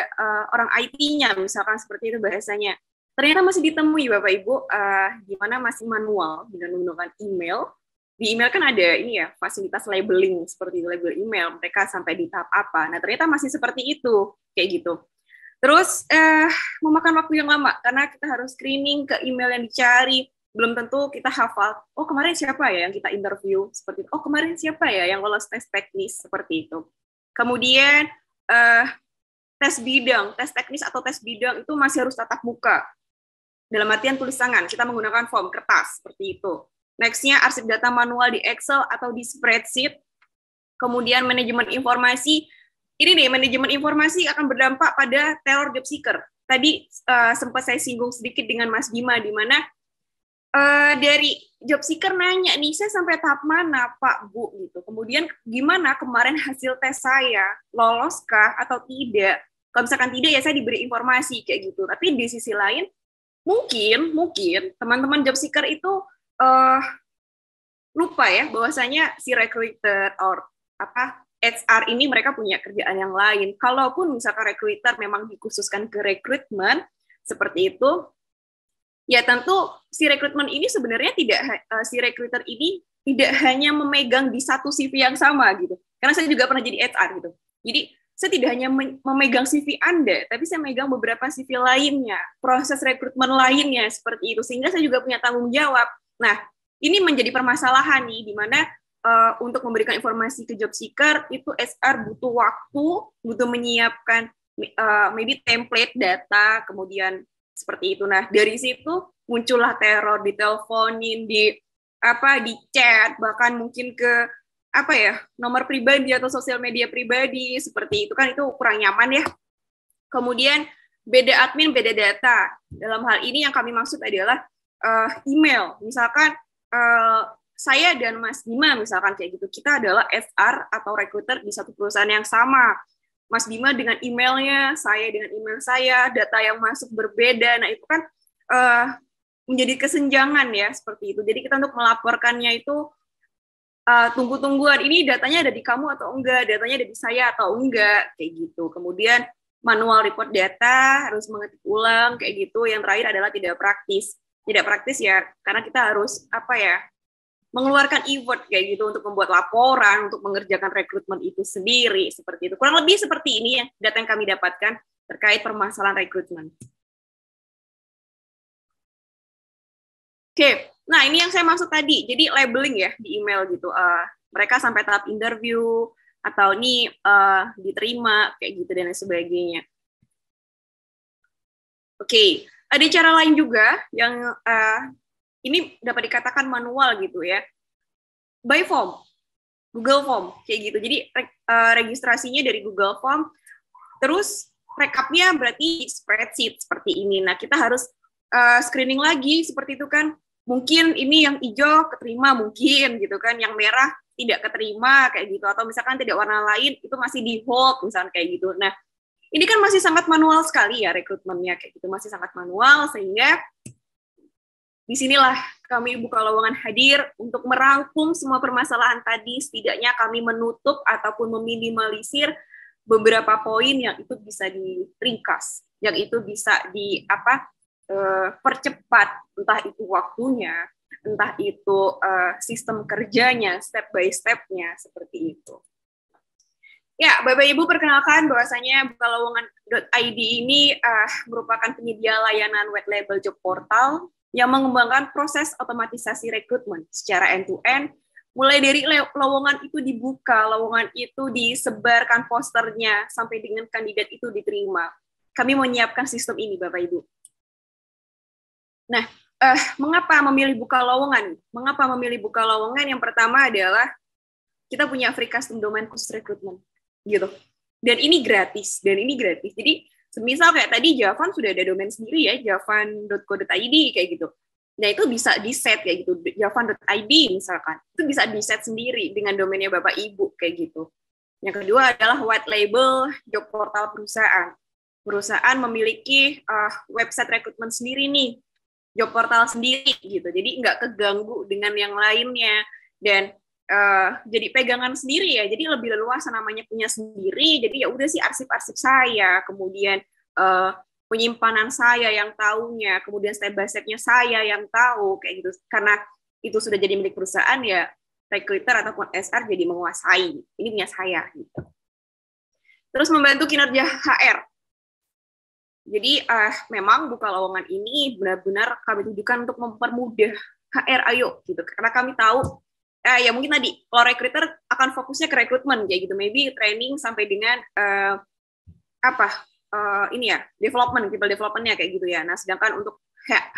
orang IT-nya, misalkan seperti itu bahasanya. Ternyata masih ditemui Bapak Ibu, gimana masih manual dengan menggunakan email. Di email kan ada ini ya, fasilitas labeling seperti itu, label email. Mereka sampai di tahap apa. Nah, ternyata masih seperti itu, kayak gitu. Terus memakan waktu yang lama karena kita harus screening ke email yang dicari. Belum tentu kita hafal. Oh, kemarin siapa ya yang kita interview seperti itu. Oh, kemarin siapa ya yang lolos tes teknis seperti itu. Kemudian tes bidang, tes teknis atau tes bidang itu masih harus tatap muka. Dalam artian tulis tangan, kita menggunakan form kertas seperti itu. Next-nya arsip data manual di Excel atau di spreadsheet. Kemudian manajemen informasi. Ini nih, manajemen informasi akan berdampak pada teror job seeker. Tadi sempat saya singgung sedikit dengan Mas Bima, di mana dari job seeker nanya nih, saya sampai tahap mana Pak Bu gitu. Kemudian gimana kemarin hasil tes saya, loloskah atau tidak? Kalau misalkan tidak ya saya diberi informasi kayak gitu. Tapi di sisi lain mungkin teman-teman job seeker itu lupa ya bahwasanya si recruiter or HR ini mereka punya kerjaan yang lain. Kalaupun misalkan recruiter memang dikhususkan ke rekrutmen seperti itu, ya tentu si rekrutmen ini sebenarnya si recruiter ini tidak hanya memegang di satu CV yang sama gitu. Karena saya juga pernah jadi HR gitu. Jadi saya tidak hanya memegang CV Anda, tapi saya memegang beberapa CV lainnya, proses rekrutmen lainnya seperti itu. Sehingga saya juga punya tanggung jawab. Nah, ini menjadi permasalahan nih, di mana untuk memberikan informasi ke job seeker, itu HR butuh waktu, butuh menyiapkan maybe template data, kemudian seperti itu. Nah, dari situ muncullah teror, diteleponin, di chat, bahkan mungkin ke nomor pribadi atau sosial media pribadi seperti itu, kan itu kurang nyaman ya. Kemudian beda admin, beda data. Dalam hal ini yang kami maksud adalah email. Misalkan saya dan Mas Bima misalkan kayak gitu, kita adalah HR atau recruiter di satu perusahaan yang sama. Mas Bima dengan emailnya, saya dengan email saya, data yang masuk berbeda. Nah, itu kan menjadi kesenjangan ya seperti itu. Jadi kita untuk melaporkannya itu tunggu-tungguan, ini datanya ada di kamu atau enggak, datanya ada di saya atau enggak, kayak gitu. Kemudian manual report data, harus mengetik ulang, kayak gitu. Yang terakhir adalah tidak praktis. Tidak praktis ya, karena kita harus mengeluarkan effort kayak gitu untuk membuat laporan, untuk mengerjakan rekrutmen itu sendiri, seperti itu. Kurang lebih seperti ini ya, data yang kami dapatkan terkait permasalahan rekrutmen. Oke. Nah, ini yang saya maksud tadi. Jadi labeling ya di email gitu. Mereka sampai tahap interview atau ini diterima kayak gitu dan lain sebagainya. Oke, ada cara lain juga yang ini dapat dikatakan manual gitu ya. By form, Google Form kayak gitu. Jadi registrasinya dari Google Form. Terus rekapnya berarti spreadsheet seperti ini. Nah, kita harus screening lagi seperti itu kan. Mungkin ini yang hijau keterima mungkin gitu kan, yang merah tidak keterima kayak gitu, atau misalkan tidak warna lain itu masih di hold misalkan kayak gitu. Nah, ini kan masih sangat manual sekali ya rekrutmennya kayak gitu, masih sangat manual, sehingga disinilah kami Buka Lowongan hadir untuk merangkum semua permasalahan tadi. Setidaknya kami menutup ataupun meminimalisir beberapa poin yang itu bisa diringkas, yang itu bisa percepat, entah itu waktunya, entah itu sistem kerjanya, step by step-nya, seperti itu. Ya, Bapak Ibu, perkenalkan bahwasanya bukalowongan.id ini merupakan penyedia layanan white label job portal yang mengembangkan proses otomatisasi rekrutmen secara end-to-end, mulai dari lowongan itu dibuka, lowongan itu disebarkan posternya, sampai dengan kandidat itu diterima. Kami menyiapkan sistem ini, Bapak Ibu. Nah, mengapa memilih buka lowongan? Mengapa memilih buka lowongan? Yang pertama adalah kita punya free custom domain khusus rekrutmen, gitu. Dan ini gratis. Jadi Semisal kayak tadi Javan sudah ada domain sendiri ya, javan.co.id kayak gitu. Nah, itu bisa di-set kayak gitu, javan.id misalkan. Itu bisa di-set sendiri dengan domainnya Bapak Ibu kayak gitu. Yang kedua adalah white label job portal perusahaan. Perusahaan memiliki website rekrutmen sendiri nih, job portal sendiri gitu. Jadi nggak keganggu dengan yang lainnya dan jadi pegangan sendiri ya. Jadi lebih leluasa namanya punya sendiri. Jadi ya udah sih arsip-arsip saya, kemudian penyimpanan saya yang tahunya, kemudian step by step-nya saya yang tahu kayak gitu. Karena itu sudah jadi milik perusahaan ya, recruiter ataupun SR jadi menguasai. Ini punya saya gitu. Terus membantu kinerja HR. Jadi memang buka lowongan ini benar-benar kami tujukan untuk mempermudah HR ayo gitu. Karena kami tahu ya mungkin tadi kalau recruiter akan fokusnya ke rekrutmen kayak gitu. Maybe training sampai dengan ini ya, people development-nya kayak gitu ya. Nah, sedangkan untuk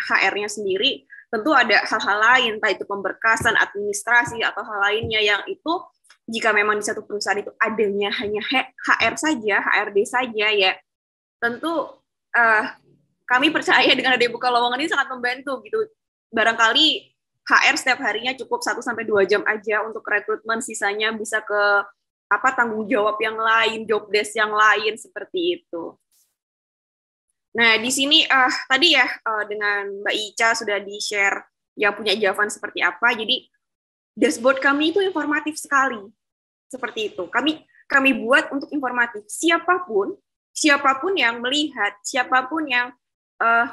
HR-nya sendiri tentu ada hal-hal lain, entah itu pemberkasan, administrasi atau hal lainnya yang itu jika memang di satu perusahaan itu adanya hanya HR saja, HRD saja ya. Tentu kami percaya dengan ada buka lowongan ini sangat membantu gitu. Barangkali HR setiap harinya cukup 1-2 jam aja untuk rekrutmen, sisanya bisa ke tanggung jawab yang lain, job desk yang lain seperti itu. Nah, di sini tadi ya dengan Mbak Ica sudah di-share yang punya Javan seperti apa. Jadi dashboard kami itu informatif sekali. Seperti itu. Kami buat untuk informatif. Siapapun yang melihat, siapapun yang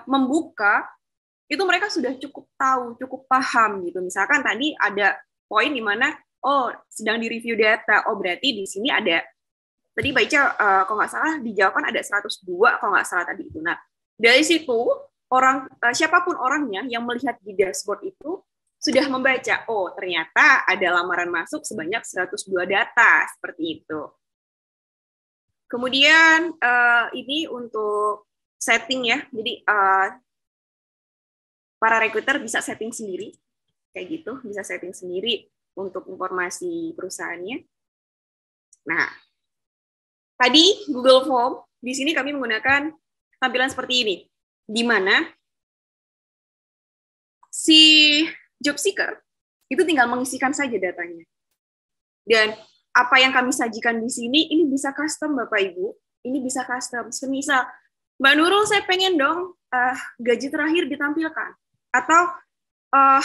membuka, itu mereka sudah cukup tahu, cukup paham gitu. Misalkan tadi ada poin di mana sedang di-review data. Oh, berarti di sini ada tadi baca kalau nggak salah di Javan ada 102 kalau nggak salah tadi itu. Nah, dari situ siapapun orangnya yang melihat di dashboard itu sudah membaca, oh ternyata ada lamaran masuk sebanyak 102 data seperti itu. Kemudian ini untuk setting ya. Jadi para recruiter bisa setting sendiri kayak gitu, bisa setting sendiri untuk informasi perusahaannya. Nah, tadi Google Form, di sini kami menggunakan tampilan seperti ini, di mana si job seeker itu tinggal mengisikan saja datanya. Dan apa yang kami sajikan di sini, ini bisa custom Bapak Ibu, ini bisa custom. Semisal, Mbak Nurul saya pengen dong gaji terakhir ditampilkan, atau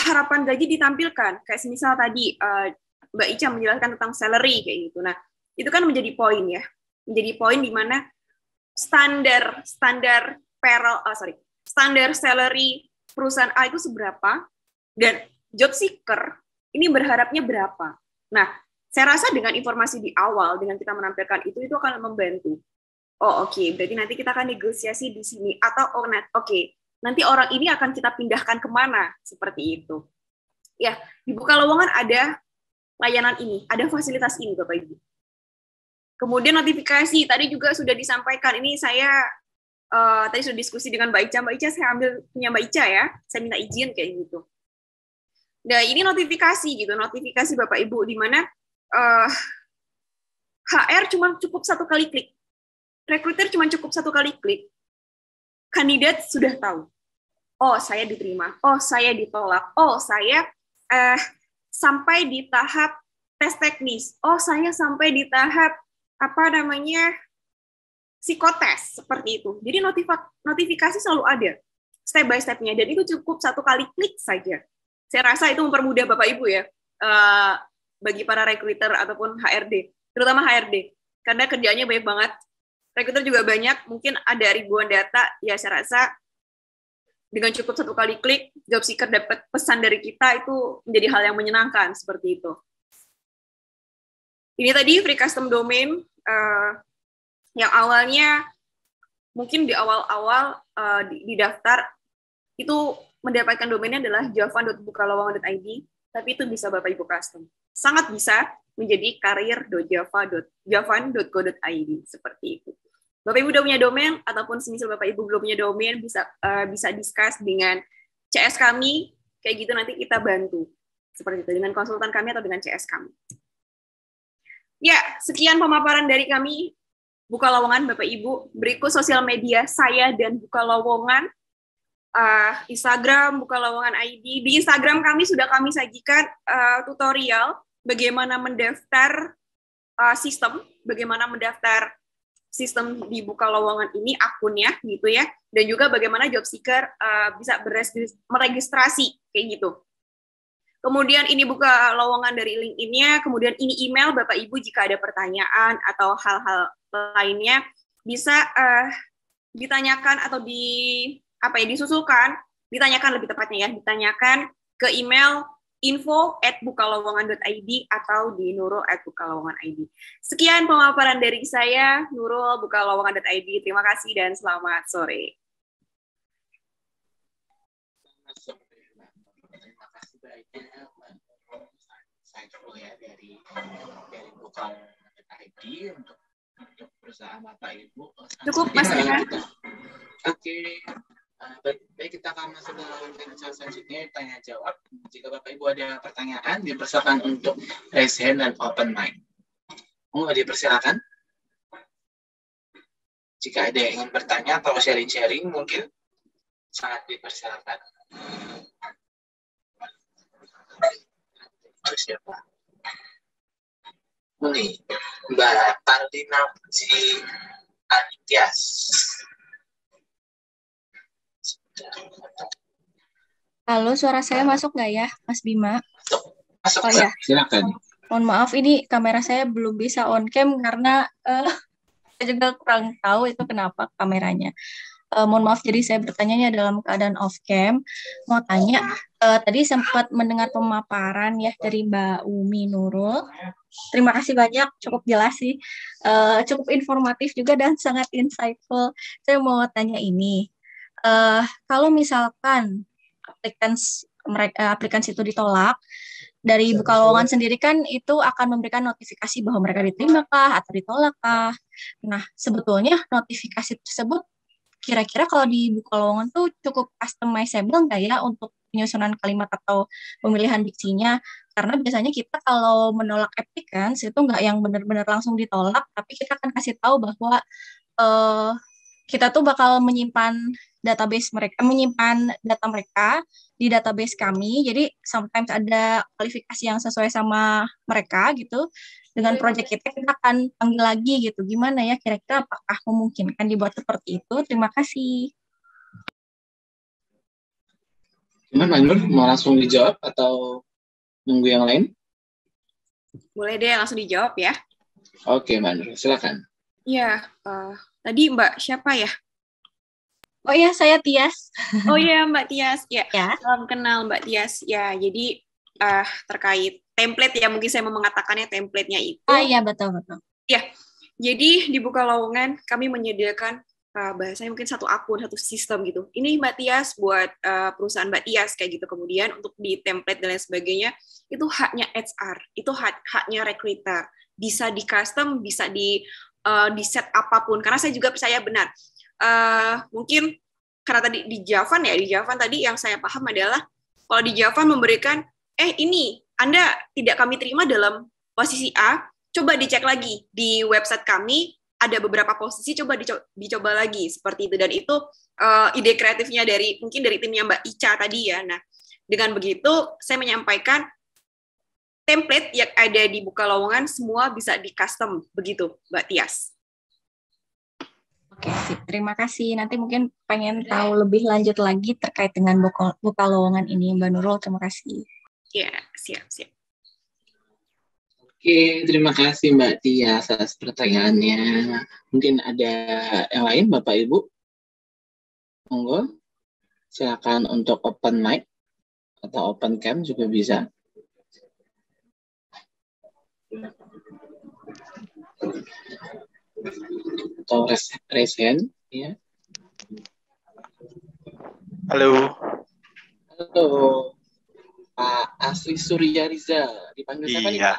harapan gaji ditampilkan, kayak semisal tadi Mbak Ica menjelaskan tentang salary kayak gitu. Nah, itu kan menjadi poin ya. Menjadi poin di mana standar salary perusahaan A itu seberapa dan job seeker ini berharapnya berapa. Nah, saya rasa dengan informasi di awal dengan kita menampilkan itu akan membantu. Oh, oke, berarti nanti kita akan negosiasi di sini atau nanti orang ini akan kita pindahkan kemana seperti itu. Ya, di buka lowongan ada layanan ini, ada fasilitas ini Bapak Ibu. Kemudian notifikasi, tadi juga sudah disampaikan. Ini saya tadi sudah diskusi dengan Mbak Ica. Mbak Ica, saya ambil punya Mbak Ica ya. Saya minta izin kayak gitu. Nah, ini notifikasi gitu. Notifikasi Bapak Ibu, di mana HR cuma cukup 1 kali klik. Recruiter cuma cukup 1 kali klik. Kandidat sudah tahu. Oh, saya diterima. Oh, saya ditolak. Oh, saya sampai di tahap tes teknis. Oh, saya sampai di tahap psikotes seperti itu. Jadi notifikasi selalu ada step by step-nya dan itu cukup 1 kali klik saja. Saya rasa itu mempermudah Bapak Ibu ya bagi para recruiter ataupun HRD, terutama HRD karena kerjaannya banyak banget. Recruiter juga banyak, mungkin ada ribuan data. Ya saya rasa dengan cukup 1 kali klik, job seeker dapat pesan dari kita itu menjadi hal yang menyenangkan seperti itu. Ini tadi free custom domain yang awalnya mungkin di awal-awal di daftar itu mendapatkan domainnya adalah javan.bukalowongan.id, tapi itu bisa Bapak Ibu custom. Sangat bisa menjadi career.javan.co.id seperti itu. Bapak Ibu udah punya domain ataupun semisal Bapak Ibu belum punya domain bisa discuss dengan CS kami kayak gitu, nanti kita bantu seperti itu dengan konsultan kami atau dengan CS kami. Ya, sekian pemaparan dari kami. buka lowongan Bapak Ibu. Berikut sosial media saya dan buka lowongan. Instagram buka lowongan ID. Di Instagram kami sudah kami sajikan tutorial bagaimana mendaftar bagaimana mendaftar sistem di buka lowongan ini, akunnya gitu ya, dan juga bagaimana job seeker bisa meregistrasi kayak gitu. Kemudian ini buka lowongan dari LinkedIn-nya, kemudian ini email Bapak Ibu jika ada pertanyaan atau hal-hal lainnya bisa ditanyakan atau disusulkan, ditanyakan lebih tepatnya ya, ditanyakan ke email info@bukalowongan.id atau di nurul@bukalowongan.id. Sekian pemaparan dari saya, Nurul, bukalowongan.id. Terima kasih dan selamat sore. Terima kasih banyak Saiful ya dari bukalowongan.id untuk perusahaan Bapak Ibu. Cukup Mas Bima. Oke. Baik, kita akan masuk ke selanjutnya, tanya jawab. Jika Bapak Ibu ada pertanyaan, dipersilakan untuk raise hand dan open mic. Dipersilakan. Jika ada yang ingin bertanya atau sharing-sharing, mungkin sangat dipersilakan. Siapa? Ini Mbak Tardina Puji Anityas. Halo, suara saya masuk nggak ya, Mas Bima? Masuk, oh ya, silakan. Mohon maaf, ini kamera saya belum bisa on cam karena saya juga kurang tahu itu kenapa kameranya. Mohon maaf, jadi saya bertanya dalam keadaan off cam. Mau tanya, tadi sempat mendengar pemaparan ya dari Mbak Umi Nurul. Terima kasih banyak, cukup jelas sih, cukup informatif juga dan sangat insightful. Saya mau tanya ini. Kalau misalkan aplikasi itu ditolak, dari buka lowongan sendiri kan itu akan memberikan notifikasi bahwa mereka diterima kah atau ditolak kah. Nah, sebetulnya notifikasi tersebut kira-kira kalau di buka lowongan tuh cukup customizable nggak ya untuk penyusunan kalimat atau pemilihan diksinya? Karena biasanya kita kalau menolak applicants itu nggak yang benar-benar langsung ditolak, tapi kita akan kasih tahu bahwa kita tuh bakal menyimpan data mereka di database kami. Jadi sometimes ada kualifikasi yang sesuai sama mereka gitu. Dengan project kita akan panggil lagi gitu. Gimana ya kira-kira, apakah memungkinkan dibuat seperti itu? Terima kasih. Gimana Nur? Mau langsung dijawab atau nunggu yang lain? Boleh deh langsung dijawab ya. Oke, Mbak Nur, silakan. Ya, tadi Mbak siapa ya? Oh iya, saya Tias. Oh iya, Mbak Tias. Ya, ya. Salam kenal Mbak Tias. Ya, jadi terkait template ya, mungkin saya mau mengatakannya template-nya itu. Iya, betul-betul. Ya, jadi di buka lowongan kami menyediakan bahasanya mungkin satu akun, satu sistem gitu. Ini Mbak Tias buat perusahaan Mbak Tias kayak gitu. Kemudian untuk di template dan lain sebagainya, itu haknya HR, itu haknya recruiter. Bisa di custom, bisa di set apapun. Karena saya juga percaya benar. Mungkin karena tadi di Javan tadi yang saya paham adalah kalau di Javan memberikan ini Anda tidak kami terima dalam posisi A, coba dicek lagi di website kami ada beberapa posisi, coba dicoba lagi seperti itu. Dan itu ide kreatifnya mungkin dari timnya Mbak Ica tadi ya. Nah, dengan begitu saya menyampaikan template yang ada di buka lowongan semua bisa di custom begitu, Mbak Tias. Oke, terima kasih. Nanti mungkin pengen tahu lebih lanjut lagi terkait dengan buka lowongan ini, Mbak Nurul. Terima kasih. Ya, siap. Oke, terima kasih Mbak Tias atas pertanyaannya. Mungkin ada yang lain, Bapak Ibu? Monggo, silakan untuk open mic atau open cam juga bisa. Atau raise hand, ya. Halo. Pak Asri Surya Rizal, dipanggil siapa nih Pak?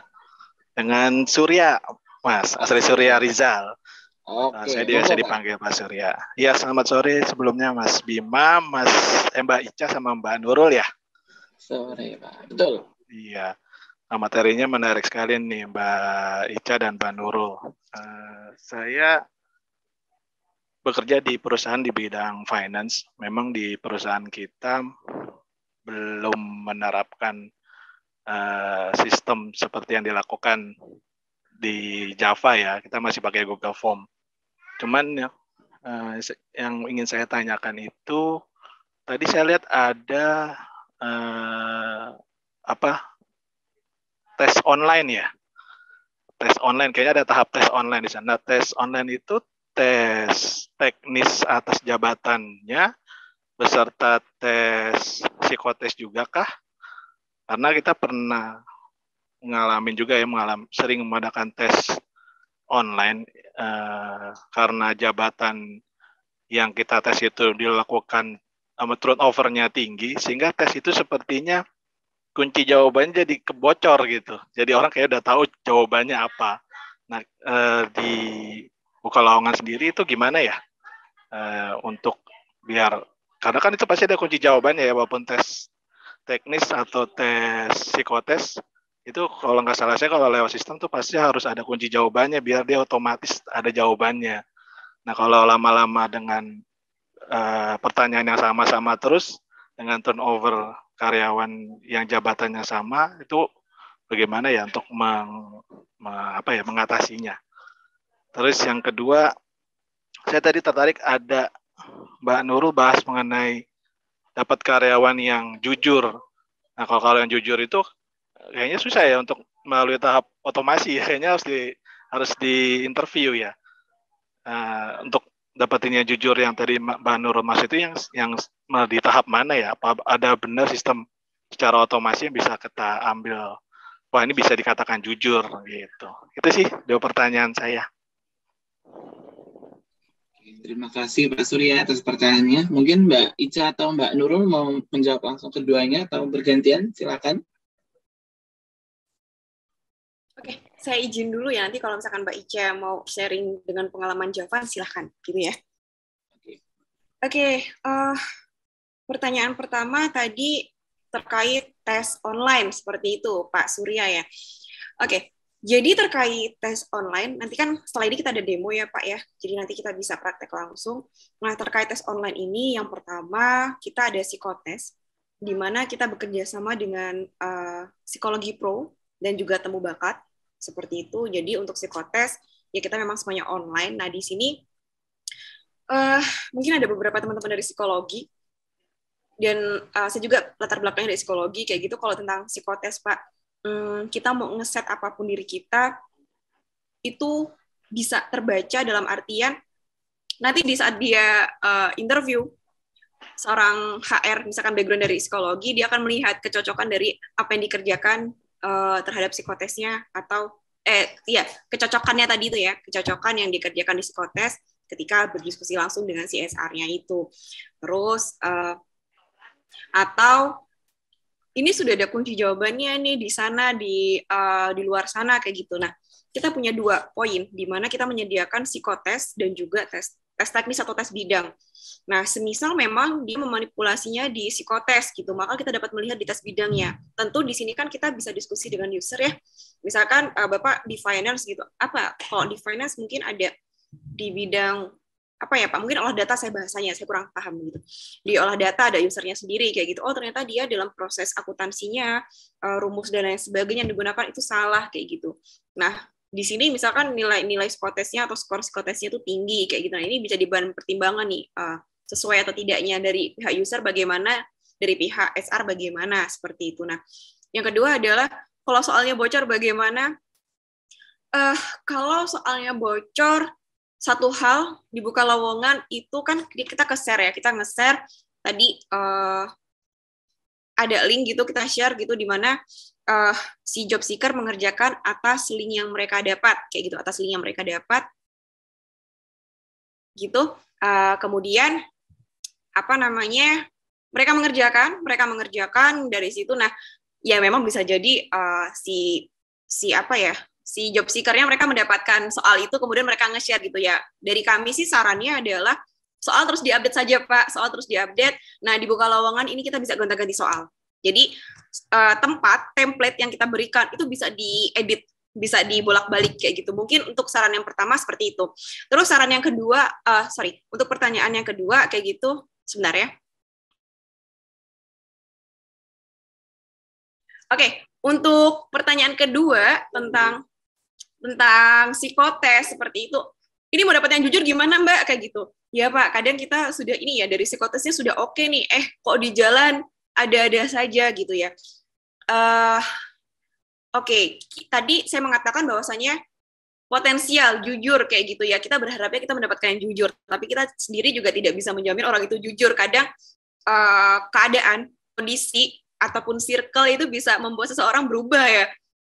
Dengan Surya, Mas. Asri Surya Rizal. Oke. Saya biasa dipanggil Pak Surya. Ya, selamat sore sebelumnya Mas Bima, Mbak Ica sama Mbak Nurul ya. Sore Pak, betul. Iya. Materinya menarik sekali nih Mbak Ica dan Mbak Nurul. Saya bekerja di perusahaan di bidang finance. Memang di perusahaan kita belum menerapkan sistem seperti yang dilakukan di Java ya. Kita masih pakai Google Form. Cuman yang ingin saya tanyakan itu, tadi saya lihat ada tes online ya. Tes online, kayaknya ada tahap tes online di sana. Tes online itu tes teknis atas jabatannya beserta tes psikotes juga kah? Karena kita pernah ngalamin juga ya, sering mengadakan tes online karena jabatan yang kita tes itu dilakukan turnover-nya tinggi, sehingga tes itu sepertinya kunci jawabannya jadi kebocor gitu. Jadi orang kayak udah tahu jawabannya apa. Nah, di Bukalawongan sendiri itu gimana ya? Untuk biar, karena kan itu pasti ada kunci jawabannya ya, walaupun tes teknis atau tes psikotes, itu kalau nggak salah saya kalau lewat sistem tuh pasti harus ada kunci jawabannya biar dia otomatis ada jawabannya. Nah, kalau lama-lama dengan pertanyaan yang sama-sama terus, dengan turnover karyawan yang jabatannya sama, itu bagaimana ya untuk mengatasinya. Terus yang kedua, saya tadi tertarik ada Mbak Nurul bahas mengenai dapat karyawan yang jujur. Nah, kalau yang jujur itu kayaknya susah ya untuk melalui tahap otomasi, kayaknya harus di interview ya. Untuk dapetin yang jujur yang tadi Mbak Nurul Mas itu yang di tahap mana ya? Apa ada benar sistem secara otomasi yang bisa kita ambil? Wah, ini bisa dikatakan jujur gitu. Itu sih dua pertanyaan saya. Terima kasih Pak Surya atas pertanyaannya. Mungkin Mbak Ica atau Mbak Nurul mau menjawab langsung keduanya atau bergantian, silakan. Oke, saya izin dulu ya, nanti kalau misalkan Mbak Ica mau sharing dengan pengalaman Java, silahkan, gitu ya. Oke, pertanyaan pertama tadi terkait tes online, seperti itu Pak Surya ya. Oke, jadi terkait tes online, nanti kan setelah ini kita ada demo ya Pak ya, jadi nanti kita bisa praktek langsung. Nah, terkait tes online ini, yang pertama kita ada psikotes, di mana kita bekerja sama dengan psikologi pro dan juga temu bakat, seperti itu. Jadi untuk psikotes, ya kita memang semuanya online. Nah, di sini mungkin ada beberapa teman-teman dari psikologi, dan saya juga latar belakangnya dari psikologi, kayak gitu. Kalau tentang psikotes Pak, kita mau ngeset apapun diri kita itu bisa terbaca dalam artian nanti di saat dia interview seorang HR misalkan background dari psikologi, dia akan melihat kecocokan dari apa yang dikerjakan terhadap psikotesnya, atau kecocokannya tadi itu ya, kecocokan yang dikerjakan di psikotes ketika berdiskusi langsung dengan CSR-nya itu. Terus atau ini sudah ada kunci jawabannya nih di sana, di luar sana, kayak gitu. Nah, kita punya 2 poin, di mana kita menyediakan psikotes dan juga tes teknis atau tes bidang. Nah, semisal memang dia memanipulasinya di psikotes, gitu, maka kita dapat melihat di tes bidangnya. Tentu di sini kan kita bisa diskusi dengan user ya. Misalkan Bapak di finance gitu, apa? Kalau di finance mungkin ada di bidang apa ya Pak, mungkin olah data saya bahasanya, saya kurang paham gitu. Di olah data ada usernya sendiri kayak gitu. Oh ternyata dia dalam proses akuntansinya, rumus dan lain sebagainya yang digunakan itu salah kayak gitu. Nah di sini misalkan nilai psikotesnya atau skor psikotesnya itu tinggi kayak gitu. Nah ini bisa dibahan pertimbangan nih, sesuai atau tidaknya dari pihak user bagaimana, dari pihak HR bagaimana, seperti itu. Nah yang kedua adalah kalau soalnya bocor bagaimana? Kalau soalnya bocor, satu hal di Bukalawongan itu kan kita ke-share ya, kita nge-share tadi ada link gitu, kita share gitu di mana si job seeker mengerjakan atas link yang mereka dapat, kayak gitu, atas link yang mereka dapat gitu. Kemudian apa namanya, mereka mengerjakan dari situ. Nah ya memang bisa jadi si job seeker-nya mereka mendapatkan soal itu, kemudian mereka nge-share gitu ya. Dari kami sih sarannya adalah soal terus diupdate saja Pak, soal terus diupdate. Nah di Bukalawongan ini kita bisa gonta-ganti soal. Jadi template yang kita berikan itu bisa diedit bisa dibolak-balik kayak gitu. Mungkin untuk saran yang pertama seperti itu. Terus saran yang kedua, untuk pertanyaan yang kedua kayak gitu, sebentar ya. Oke, untuk pertanyaan kedua tentang psikotes seperti itu. Ini mau dapat yang jujur gimana Mbak? Kayak gitu. Ya Pak, kadang kita sudah ini ya, dari psikotesnya sudah oke nih, kok di jalan ada-ada saja gitu ya. Oke, tadi saya mengatakan bahwasanya potensial, jujur kayak gitu ya. Kita berharapnya kita mendapatkan yang jujur, tapi kita sendiri juga tidak bisa menjamin orang itu jujur. Kadang keadaan, kondisi, ataupun circle itu bisa membuat seseorang berubah ya.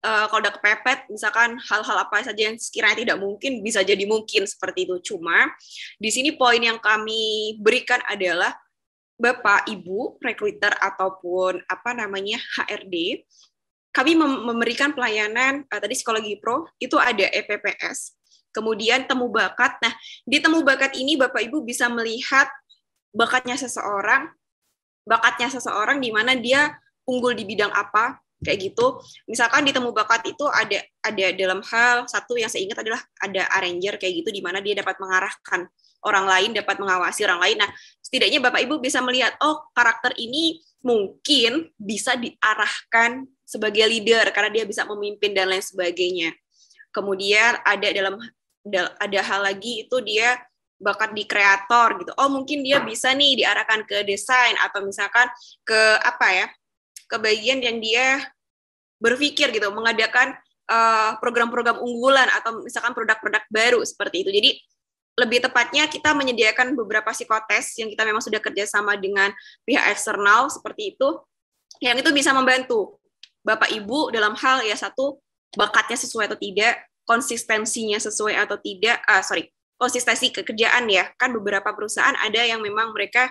Kalau udah kepepet, misalkan hal-hal apa saja yang sekiranya tidak mungkin, bisa jadi mungkin seperti itu. Cuma, di sini poin yang kami berikan adalah Bapak, Ibu, recruiter, ataupun HRD, kami memberikan pelayanan, tadi psikologi pro, itu ada EPPS, kemudian temu bakat. Nah, di temu bakat ini Bapak Ibu bisa melihat bakatnya seseorang di mana dia unggul di bidang apa, kayak gitu. Misalkan di temu bakat itu ada dalam hal satu yang saya ingat adalah ada arranger kayak gitu, di mana dia dapat mengarahkan orang lain, dapat mengawasi orang lain. Nah, setidaknya Bapak Ibu bisa melihat, oh karakter ini mungkin bisa diarahkan sebagai leader karena dia bisa memimpin dan lain sebagainya. Kemudian ada hal lagi itu dia bakat di kreator gitu. Oh mungkin dia bisa nih diarahkan ke desain atau misalkan ke ke bagian yang dia berpikir gitu, mengadakan program-program unggulan atau misalkan produk-produk baru seperti itu. Jadi lebih tepatnya kita menyediakan beberapa psikotes yang kita memang sudah kerjasama dengan pihak eksternal seperti itu, yang itu bisa membantu Bapak Ibu dalam hal ya satu, bakatnya sesuai atau tidak, konsistensinya sesuai atau tidak, konsistensi kerjaan ya, kan beberapa perusahaan ada yang memang mereka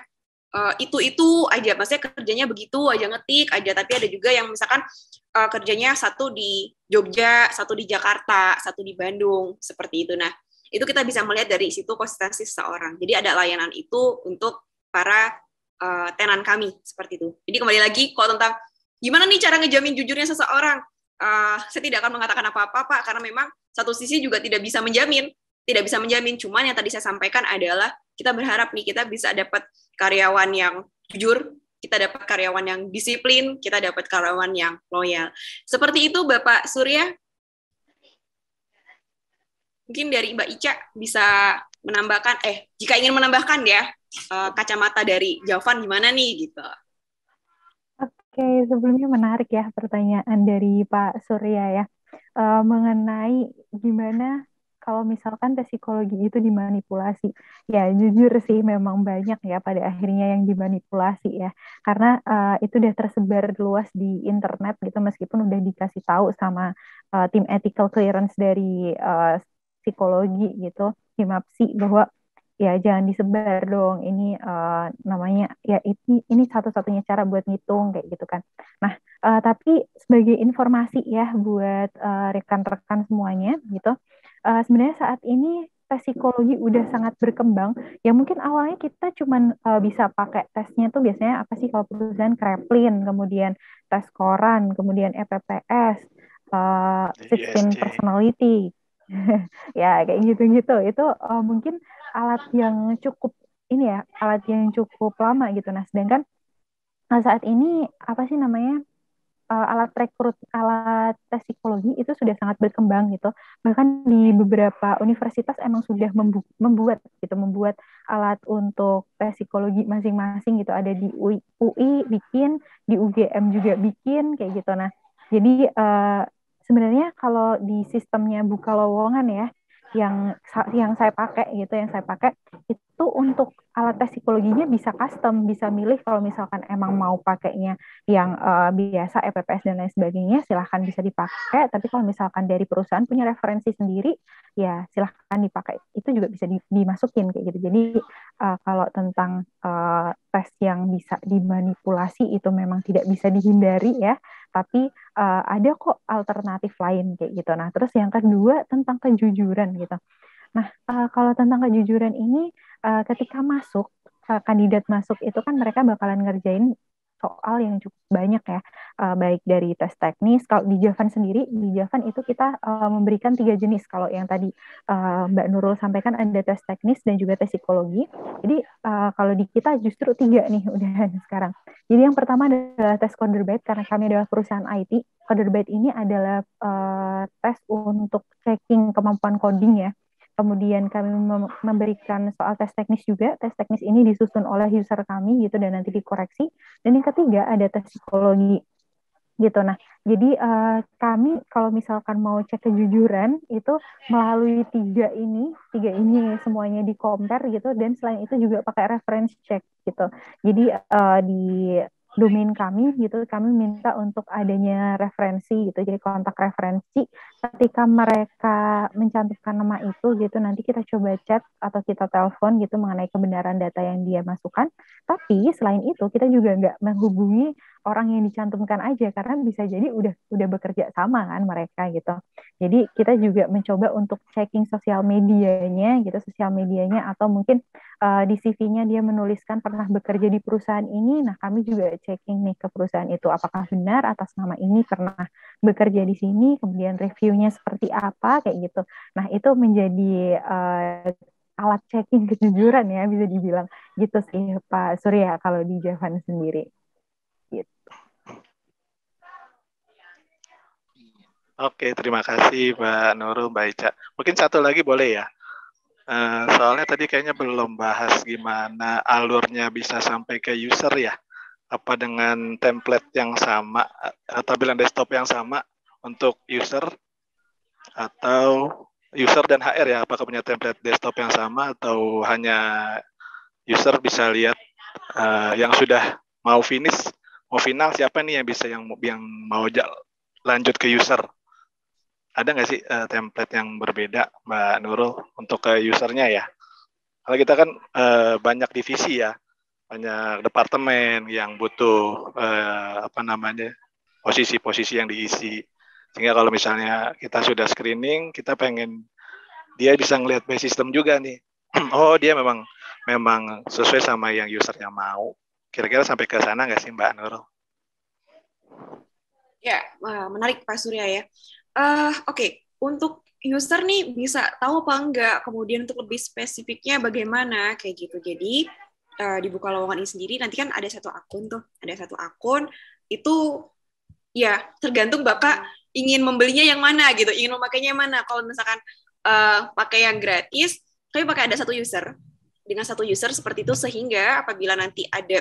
itu aja, maksudnya kerjanya begitu aja, ngetik aja, tapi ada juga yang misalkan kerjanya satu di Jogja, satu di Jakarta, satu di Bandung, seperti itu. Nah, itu kita bisa melihat dari situ konsistensi seseorang. Jadi ada layanan itu untuk para tenan kami, seperti itu. Jadi kembali lagi, kalau tentang gimana nih cara ngejamin jujurnya seseorang, saya tidak akan mengatakan apa-apa, Pak, karena memang satu sisi juga tidak bisa menjamin, cuman yang tadi saya sampaikan adalah kita berharap nih kita bisa dapat karyawan yang jujur, kita dapat karyawan yang disiplin, kita dapat karyawan yang loyal. Seperti itu Bapak Surya. Mungkin dari Mbak Ica bisa menambahkan, jika ingin menambahkan ya, kacamata dari Javan gimana nih gitu. Oke, sebelumnya menarik ya pertanyaan dari Pak Surya ya, mengenai gimana kalau misalkan tes psikologi itu dimanipulasi. Ya, jujur sih memang banyak ya pada akhirnya yang dimanipulasi ya. Karena itu udah tersebar luas di internet gitu, meskipun udah dikasih tahu sama tim ethical clearance dari psikologi gitu, HIMAPSI, bahwa ya jangan disebar dong, ini namanya ya ini satu-satunya cara buat ngitung kayak gitu kan. Nah, tapi sebagai informasi ya buat rekan-rekan semuanya gitu, sebenarnya saat ini tes psikologi udah sangat berkembang. Ya mungkin awalnya kita cuman bisa pakai tesnya tuh biasanya apa sih kalau perusahaan, Kraepelin, kemudian tes Koran, kemudian EPPS, 16 personality. Ya kayak gitu-gitu. Itu mungkin alat yang cukup lama gitu. Nah, sedangkan saat ini apa sih namanya, alat tes psikologi itu sudah sangat berkembang gitu. Bahkan di beberapa universitas emang sudah membuat alat untuk tes psikologi masing-masing gitu. Ada di UI bikin, di UGM juga bikin kayak gitu. Nah, jadi sebenarnya kalau di sistemnya buka lowongan ya, yang saya pakai itu untuk alat tes psikologinya bisa custom, bisa milih kalau misalkan emang mau pakainya yang biasa EPPS dan lain sebagainya, silahkan bisa dipakai. Tapi kalau misalkan dari perusahaan punya referensi sendiri, ya silahkan dipakai. Itu juga bisa dimasukin kayak gitu. Jadi kalau tentang tes yang bisa dimanipulasi itu memang tidak bisa dihindari ya. Tapi ada kok alternatif lain kayak gitu. Nah, terus yang kedua tentang kejujuran gitu. Nah, kalau tentang kejujuran ini, ketika kandidat masuk itu kan mereka bakalan ngerjain soal yang cukup banyak ya, baik dari tes teknis. Kalau di Javan sendiri, di Javan itu kita memberikan 3 jenis. Kalau yang tadi Mbak Nurul sampaikan ada tes teknis dan juga tes psikologi. Jadi kalau di kita justru 3 nih udah sekarang. Jadi yang pertama adalah tes Counterbait, karena kami adalah perusahaan IT. Counterbait ini adalah tes untuk checking kemampuan coding ya. Kemudian kami memberikan soal tes teknis juga. Tes teknis ini disusun oleh user kami gitu dan nanti dikoreksi. Dan yang ketiga ada tes psikologi gitu. Nah, jadi kami kalau misalkan mau cek kejujuran itu melalui tiga ini semuanya di compare gitu, dan selain itu juga pakai reference check gitu. Jadi di domain kami gitu, kami minta untuk adanya referensi gitu, jadi kontak referensi. Ketika mereka mencantumkan nama itu gitu, nanti kita coba chat atau kita telepon gitu mengenai kebenaran data yang dia masukkan. Tapi selain itu kita juga nggak menghubungi orang yang dicantumkan aja, karena bisa jadi udah bekerja sama kan mereka gitu. Jadi kita juga mencoba untuk checking sosial medianya atau mungkin di CV-nya dia menuliskan pernah bekerja di perusahaan ini. Nah, kami juga checking nih ke perusahaan itu apakah benar atas nama ini pernah bekerja di sini, kemudian reviewnya seperti apa kayak gitu. Nah, itu menjadi alat checking kejujuran ya, bisa dibilang gitu sih Pak Surya kalau di Javan sendiri. Gitu. Oke, terima kasih Mbak Nurul, Mbak Ica. Mungkin satu lagi boleh ya? Soalnya tadi kayaknya belum bahas gimana alurnya bisa sampai ke user ya. Apa dengan template yang sama, tampilan desktop yang sama untuk user, atau user dan HR ya? Apakah punya template desktop yang sama, atau hanya user bisa lihat yang sudah mau final siapa nih yang bisa yang mau lanjut ke user? Ada nggak sih template yang berbeda, Mbak Nurul, untuk ke usernya ya? Kalau kita kan banyak divisi ya, banyak departemen yang butuh posisi-posisi yang diisi. Sehingga kalau misalnya kita sudah screening, kita pengen dia bisa ngelihat by system juga nih. Oh, dia memang sesuai sama yang usernya mau. Kira-kira sampai ke sana nggak sih, Mbak Nurul? Ya, menarik Pak Surya ya. Oke. Untuk user nih bisa tahu apa enggak, kemudian untuk lebih spesifiknya bagaimana, kayak gitu. Jadi, di Bukalowongan ini sendiri, nanti kan ada satu akun, itu ya tergantung Bapak ingin membelinya yang mana gitu, ingin memakainya yang mana. Kalau misalkan pakai yang gratis, tapi pakai ada satu user, dengan satu user seperti itu, sehingga apabila nanti ada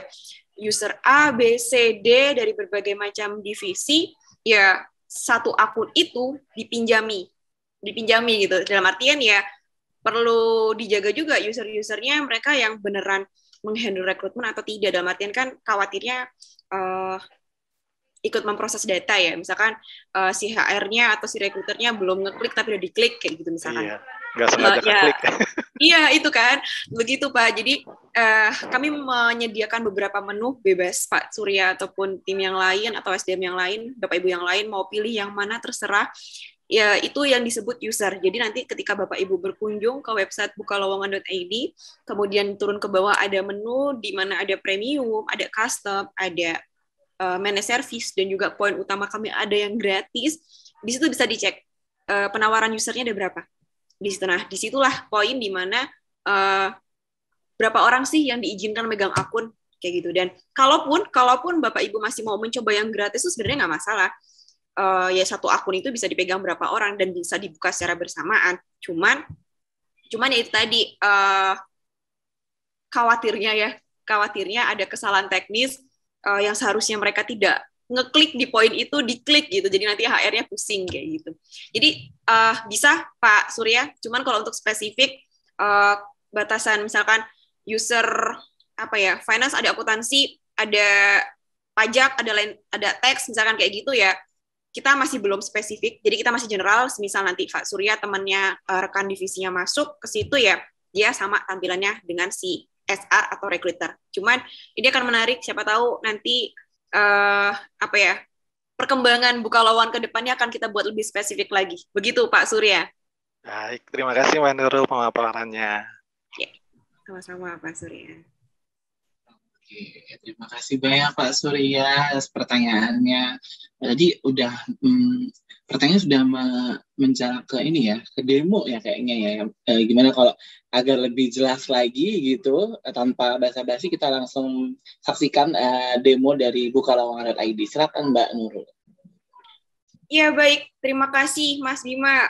user A, B, C, D dari berbagai macam divisi, ya satu akun itu dipinjami gitu. Dalam artian ya perlu dijaga juga user-usernya mereka yang beneran menghandle rekrutmen atau tidak. Dalam artian kan khawatirnya ikut memproses data ya. Misalkan si HR-nya atau si rekruternya belum ngeklik tapi udah diklik kayak gitu misalkan. Iya, nggak sengaja klik. Iya, itu kan. Begitu, Pak. Jadi kami menyediakan beberapa menu bebas Pak Surya ataupun tim yang lain atau SDM yang lain, Bapak Ibu yang lain mau pilih yang mana terserah. Ya, itu yang disebut user. Jadi nanti ketika Bapak Ibu berkunjung ke website bukalowongan.id, kemudian turun ke bawah ada menu di mana ada premium, ada custom, ada managed service, dan juga poin utama kami ada yang gratis. Di situ bisa dicek penawaran usernya ada berapa. Di situ, nah disitulah poin di mana berapa orang sih yang diizinkan megang akun kayak gitu. Dan kalaupun Bapak Ibu masih mau mencoba yang gratis itu sebenarnya nggak masalah. Ya satu akun itu bisa dipegang berapa orang dan bisa dibuka secara bersamaan. Cuman ya itu tadi khawatirnya ada kesalahan teknis yang seharusnya mereka tidak ngeklik di poin itu, diklik gitu. Jadi nanti HR-nya pusing kayak gitu. Jadi bisa Pak Surya, cuman kalau untuk spesifik batasan misalkan user finance, ada akuntansi, ada pajak, ada tax misalkan kayak gitu ya. Kita masih belum spesifik. Jadi kita masih general, misal nanti Pak Surya temannya rekan divisinya masuk ke situ ya, dia sama tampilannya dengan si SR atau recruiter. Cuman ini akan menarik, siapa tahu nanti perkembangan Bukalowongan ke depannya akan kita buat lebih spesifik lagi. Begitu Pak Surya. Baik, terima kasih Mbak Nurul pemaparannya. Ya, sama-sama Pak Surya. Oke, terima kasih banyak Pak Surya atas pertanyaannya. Tadi udah pertanyaan sudah menjawab ke ini ya, ke demo ya kayaknya ya. Gimana kalau agar lebih jelas lagi gitu, tanpa basa-basi kita langsung saksikan demo dari bukalowongan.id. Silakan Mbak Nurul. Ya baik, terima kasih Mas Bima.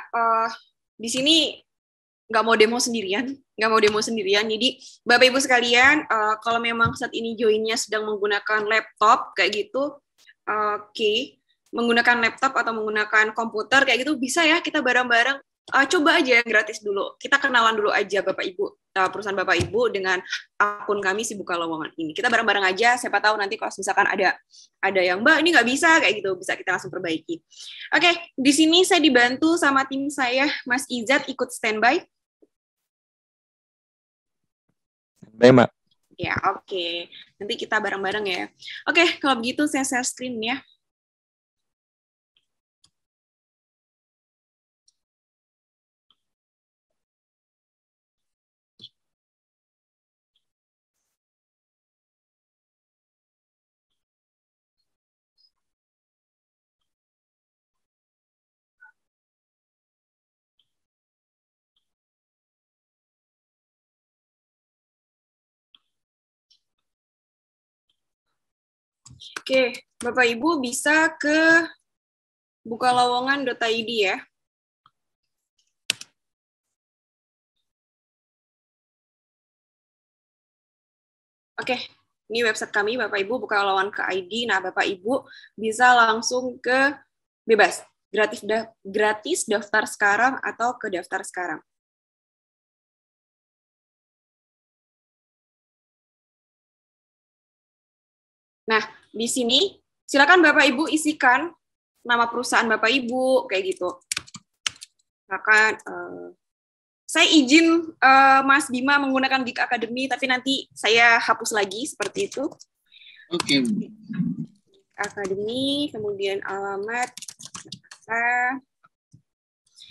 Di sini nggak mau demo sendirian. Jadi Bapak Ibu sekalian, kalau memang saat ini joinnya sedang menggunakan laptop kayak gitu, oke, menggunakan laptop atau menggunakan komputer kayak gitu bisa ya kita bareng-bareng coba aja gratis dulu. Kita kenalan dulu aja Bapak Ibu, perusahaan Bapak Ibu dengan akun kami si Bukalowongan ini. Kita bareng-bareng aja, siapa tahu nanti kalau misalkan ada yang Mbak ini nggak bisa kayak gitu, bisa kita langsung perbaiki. Oke, di sini saya dibantu sama tim saya, Mas Izat ikut standby. Baik, Mbak. Ya, oke. Nanti kita bareng-bareng ya. Oke, kalau begitu saya share screen ya. Oke, Bapak Ibu bisa ke bukalowongan.id ya. Oke, ini website kami Bapak Ibu bukalowongan.id. Nah, Bapak Ibu bisa langsung ke bebas, gratis daftar sekarang atau ke daftar sekarang. Nah, di sini silakan Bapak Ibu isikan nama perusahaan Bapak Ibu kayak gitu. Silakan saya izin Mas Bima menggunakan Geek Academy, tapi nanti saya hapus lagi seperti itu. Oke. Academy, kemudian alamat.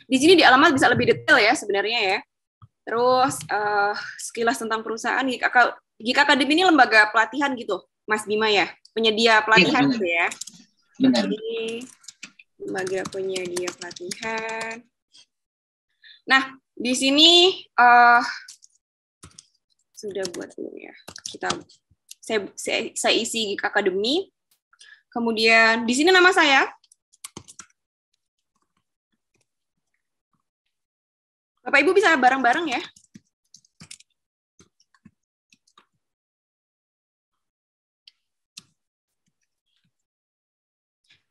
Di sini di alamat bisa lebih detail ya sebenarnya ya. Terus sekilas tentang perusahaan Geek Academy ini lembaga pelatihan gitu, Mas Bima ya, penyedia pelatihan gitu ya. Benar. Ini lembaga penyedia pelatihan. Nah, di sini sudah buat dulu ya. Saya isi Geek Academy. Kemudian di sini nama saya. Bapak Ibu bisa bareng-bareng ya.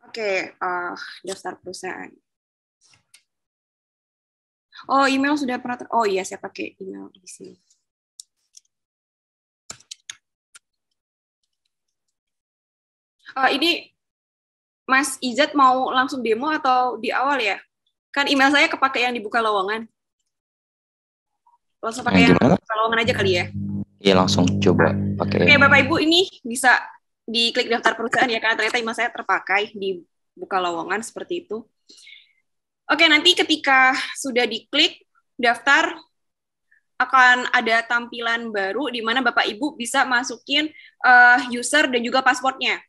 Oke, daftar perusahaan. Oh, email sudah pernah oh iya, saya pakai email di sini. Ini Mas Izat mau langsung demo atau di awal ya? Kan email saya kepake yang dibuka lowongan. Langsung pakai yang dibuka lowongan aja kali ya? Iya, langsung coba pakai. Oke, Bapak Ibu, ini bisa diklik daftar perusahaan ya, karena ternyata email saya terpakai di buka lowongan seperti itu. Oke, nanti ketika sudah diklik daftar, akan ada tampilan baru di mana Bapak Ibu bisa masukin user dan juga passwordnya.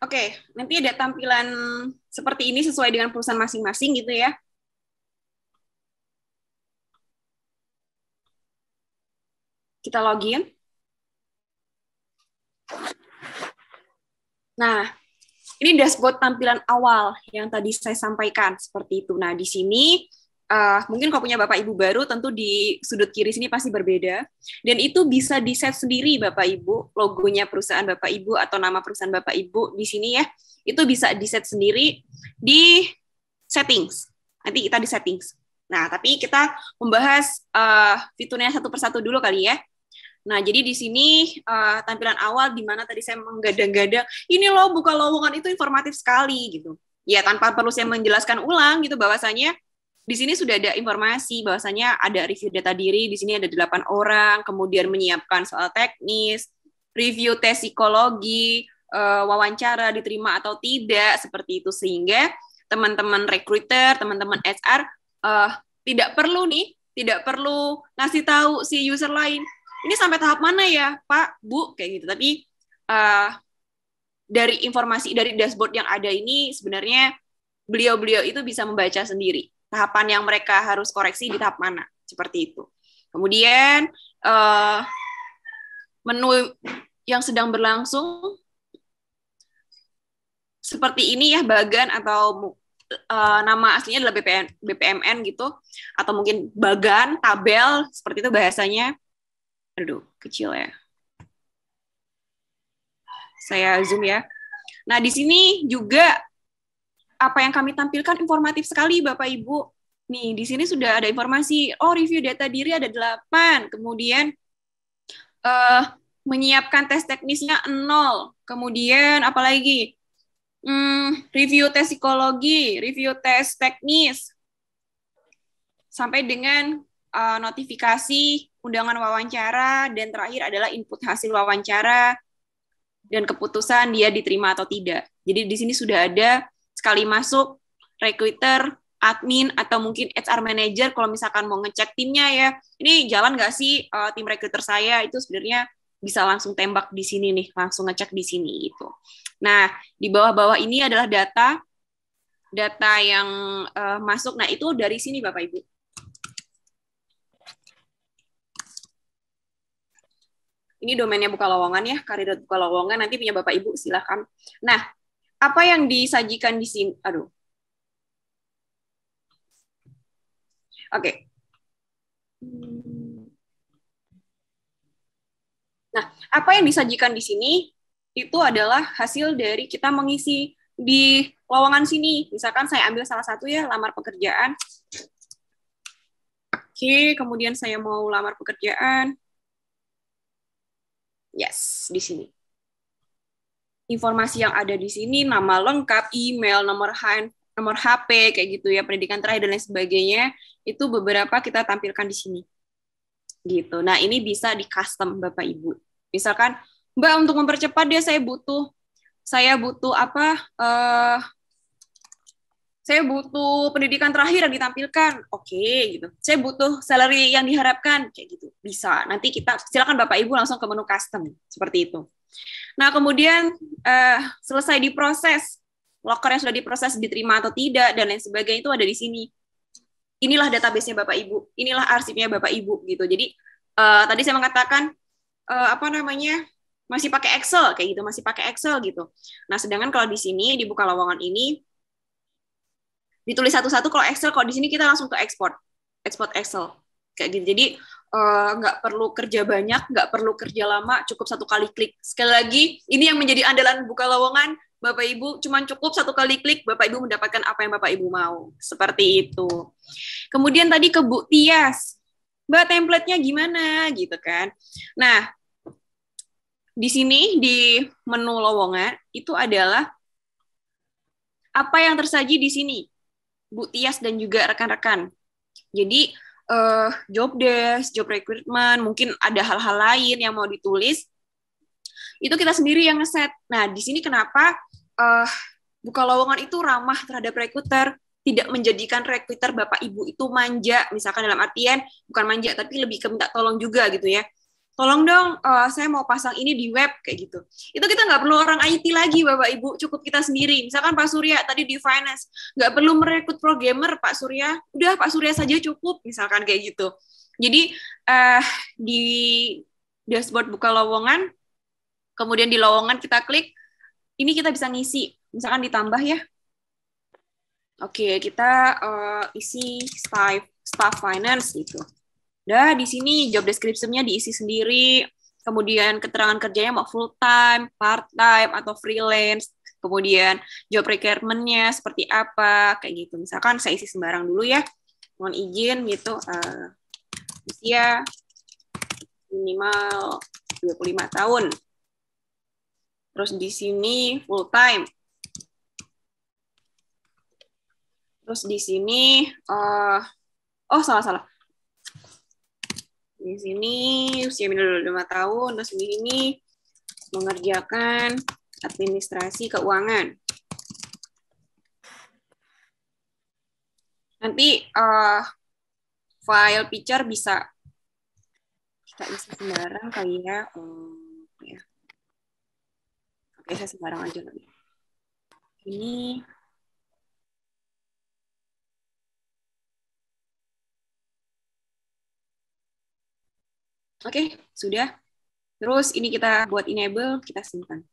Oke, nanti ada tampilan seperti ini sesuai dengan perusahaan masing-masing gitu ya. Kita login. Nah, ini dashboard tampilan awal yang tadi saya sampaikan seperti itu. Nah, di sini mungkin kalau punya Bapak Ibu baru, tentu di sudut kiri sini pasti berbeda. Dan itu bisa di-set sendiri Bapak Ibu, logonya perusahaan Bapak Ibu atau nama perusahaan Bapak Ibu di sini ya. Itu bisa di-set sendiri di settings. Nanti kita di settings. Nah, tapi kita membahas fiturnya satu persatu dulu kali ya. Nah, jadi di sini tampilan awal di mana tadi saya menggadang-gadang, ini loh buka lowongan itu informatif sekali gitu. Ya, tanpa perlu saya menjelaskan ulang gitu bahwasanya di sini sudah ada informasi bahwasanya ada review data diri, di sini ada 8 orang, kemudian menyiapkan soal teknis, review tes psikologi, wawancara diterima atau tidak, seperti itu. Sehingga teman-teman recruiter, teman-teman HR tidak perlu ngasih tahu si user lain, ini sampai tahap mana ya, Pak, Bu, kayak gitu. Tapi dari informasi, dari dashboard yang ada ini, sebenarnya beliau-beliau itu bisa membaca sendiri tahapan yang mereka harus koreksi di tahap mana, seperti itu. Kemudian, menu yang sedang berlangsung, seperti ini ya, Bagan atau nama aslinya adalah BPMN gitu, atau mungkin Bagan, tabel, seperti itu bahasanya. Aduh, kecil ya. Saya zoom ya. Nah, di sini juga apa yang kami tampilkan informatif sekali, Bapak Ibu. Nih, di sini sudah ada informasi, review data diri ada 8, kemudian menyiapkan tes teknisnya 0, kemudian apalagi? Review tes psikologi, review tes teknis, sampai dengan notifikasi undangan wawancara, dan terakhir adalah input hasil wawancara dan keputusan dia diterima atau tidak. Jadi di sini sudah ada sekali masuk recruiter, admin, atau mungkin HR manager kalau misalkan mau ngecek timnya ya. Ini jalan nggak sih tim recruiter saya, itu sebenarnya bisa langsung tembak di sini nih, langsung ngecek di sini gitu. Nah, di bawah-bawah ini adalah data yang masuk. Nah, itu dari sini Bapak Ibu. Ini domainnya Bukalowongan ya, karir.bukalowongan, nanti punya Bapak Ibu, silakan. Nah, apa yang disajikan di sini? Aduh. Oke. Nah, apa yang disajikan di sini itu adalah hasil dari kita mengisi di lowongan sini. Misalkan saya ambil salah satu ya, lamar pekerjaan. Oke, kemudian saya mau lamar pekerjaan. Yes, di sini. Informasi yang ada di sini, nama lengkap, email, nomor HP, kayak gitu ya, pendidikan terakhir dan lain sebagainya, itu beberapa kita tampilkan di sini. Gitu. Nah, ini bisa di custom Bapak Ibu. Misalkan, Mbak, untuk mempercepat dia saya butuh apa? Saya butuh pendidikan terakhir yang ditampilkan. Oke, gitu. Saya butuh salary yang diharapkan, kayak gitu. Bisa. Nanti kita silakan Bapak Ibu langsung ke menu custom, seperti itu. Nah, kemudian selesai diproses, loker yang sudah diproses diterima atau tidak dan lain sebagainya itu ada di sini. Inilah database-nya Bapak Ibu, inilah arsipnya Bapak Ibu gitu. Jadi tadi saya mengatakan masih pakai Excel kayak gitu, masih pakai Excel gitu. Nah, sedangkan kalau di sini di Bukalowongan ini ditulis satu-satu. Kalau Excel, kalau di sini kita langsung ke export Excel kayak gitu. Jadi nggak perlu kerja banyak, nggak perlu kerja lama, cukup satu kali klik. Sekali lagi, ini yang menjadi andalan Bukalowongan, Bapak Ibu, cuman cukup satu kali klik, Bapak Ibu mendapatkan apa yang Bapak Ibu mau. Seperti itu. Kemudian tadi ke Bu Tias, Mbak, template-nya gimana gitu kan. Nah, di sini di menu lowongan itu adalah apa yang tersaji di sini, Bu Tias dan juga rekan-rekan. Jadi job desk, job recruitment, mungkin ada hal-hal lain yang mau ditulis, itu kita sendiri yang ngeset. Nah, di sini kenapa Bukalowongan itu ramah terhadap recruiter, tidak menjadikan recruiter Bapak Ibu itu manja, misalkan dalam artian bukan manja, tapi lebih ke minta tolong juga gitu ya. Tolong dong, saya mau pasang ini di web, kayak gitu. Itu kita nggak perlu orang IT lagi, Bapak Ibu, cukup kita sendiri. Misalkan Pak Surya tadi di finance, nggak perlu merekrut programmer, Pak Surya, udah Pak Surya saja cukup, misalkan kayak gitu. Jadi, di dashboard Bukalowongan, kemudian di lowongan kita klik, ini kita bisa ngisi, misalkan ditambah ya. Oke, kita isi staff finance gitu. Udah di sini job description-nya diisi sendiri, kemudian keterangan kerjanya mau full time, part time atau freelance, kemudian job requirement-nya seperti apa, kayak gitu. Misalkan saya isi sembarang dulu ya, mohon izin gitu, usia minimal 25 tahun. Terus di sini full time. Terus di sini, salah. Di sini usia minimal 25 tahun, terus di sini mengerjakan administrasi keuangan. Nanti file picture bisa kita isi sembarang kali ya. Oke, saya sembarang aja lagi. Ini oke, sudah. Terus ini kita buat enable, kita simpan.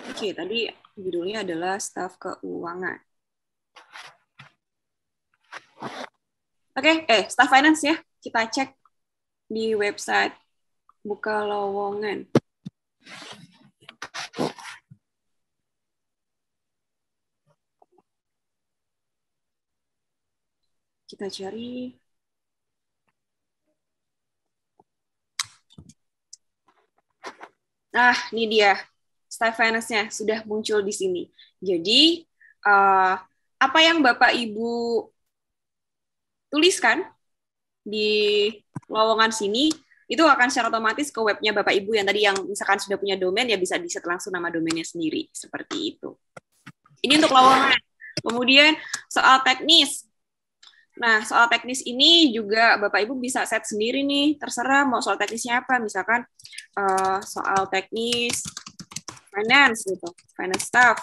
Oke, tadi judulnya adalah staf keuangan. Oke, staf finance ya. Kita cek di website Bukalowongan. Kita cari. Nah, ini dia. Staff finance-nya sudah muncul di sini. Jadi, apa yang Bapak Ibu tuliskan di lowongan sini, itu akan secara otomatis ke webnya Bapak Ibu yang tadi yang misalkan sudah punya domain, ya bisa di-set langsung nama domainnya sendiri. Seperti itu. Ini untuk lowongan. Kemudian, soal teknis. Nah, soal teknis ini juga Bapak Ibu bisa set sendiri nih, terserah mau soal teknisnya apa, misalkan soal teknis finance gitu, finance staff.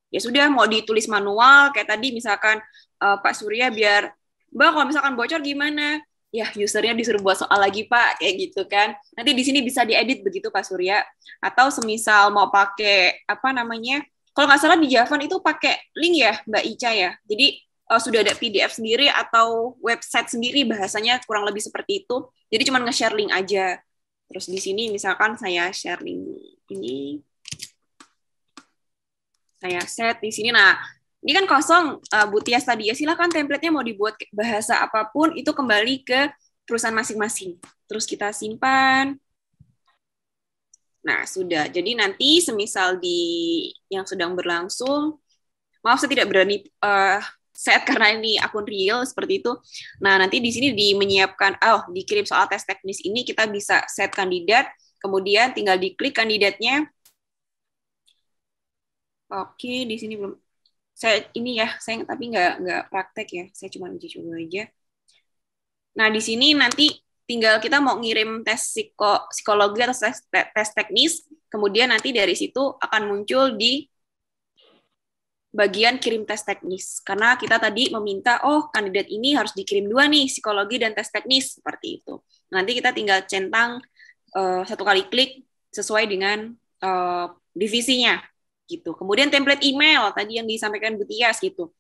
Ya sudah, mau ditulis manual kayak tadi misalkan Pak Surya biar, Mbak kalau misalkan bocor gimana? Ya usernya disuruh buat soal lagi Pak, kayak gitu kan. Nanti di sini bisa diedit begitu Pak Surya. Atau semisal mau pakai apa namanya? Kalau nggak salah di Javan itu pakai link ya Mbak Ica ya. Jadi sudah ada PDF sendiri atau website sendiri, bahasanya kurang lebih seperti itu. Jadi cuma nge-share link aja. Terus di sini misalkan saya share link ini. Saya set di sini. Nah, ini kan kosong Bu Tias tadi ya. Silakan template-nya mau dibuat bahasa apapun itu kembali ke perusahaan masing-masing. Terus kita simpan. Nah, sudah. Jadi nanti semisal di yang sedang berlangsung, maaf saya tidak berani set karena ini akun real seperti itu. Nah, nanti di sini menyiapkan, dikirim soal tes teknis ini, kita bisa set kandidat, kemudian tinggal diklik kandidatnya. Oke, di sini belum. Saya tapi nggak praktek ya, saya cuma uji coba aja. Nah, di sini nanti tinggal kita mau ngirim tes psikologi atau tes teknis, kemudian nanti dari situ akan muncul di bagian kirim tes teknis. Karena kita tadi meminta, kandidat ini harus dikirim 2 nih, psikologi dan tes teknis, seperti itu. Nanti kita tinggal centang 1 kali klik sesuai dengan divisinya, gitu. Kemudian template email, tadi yang disampaikan Bu Tias, gitu.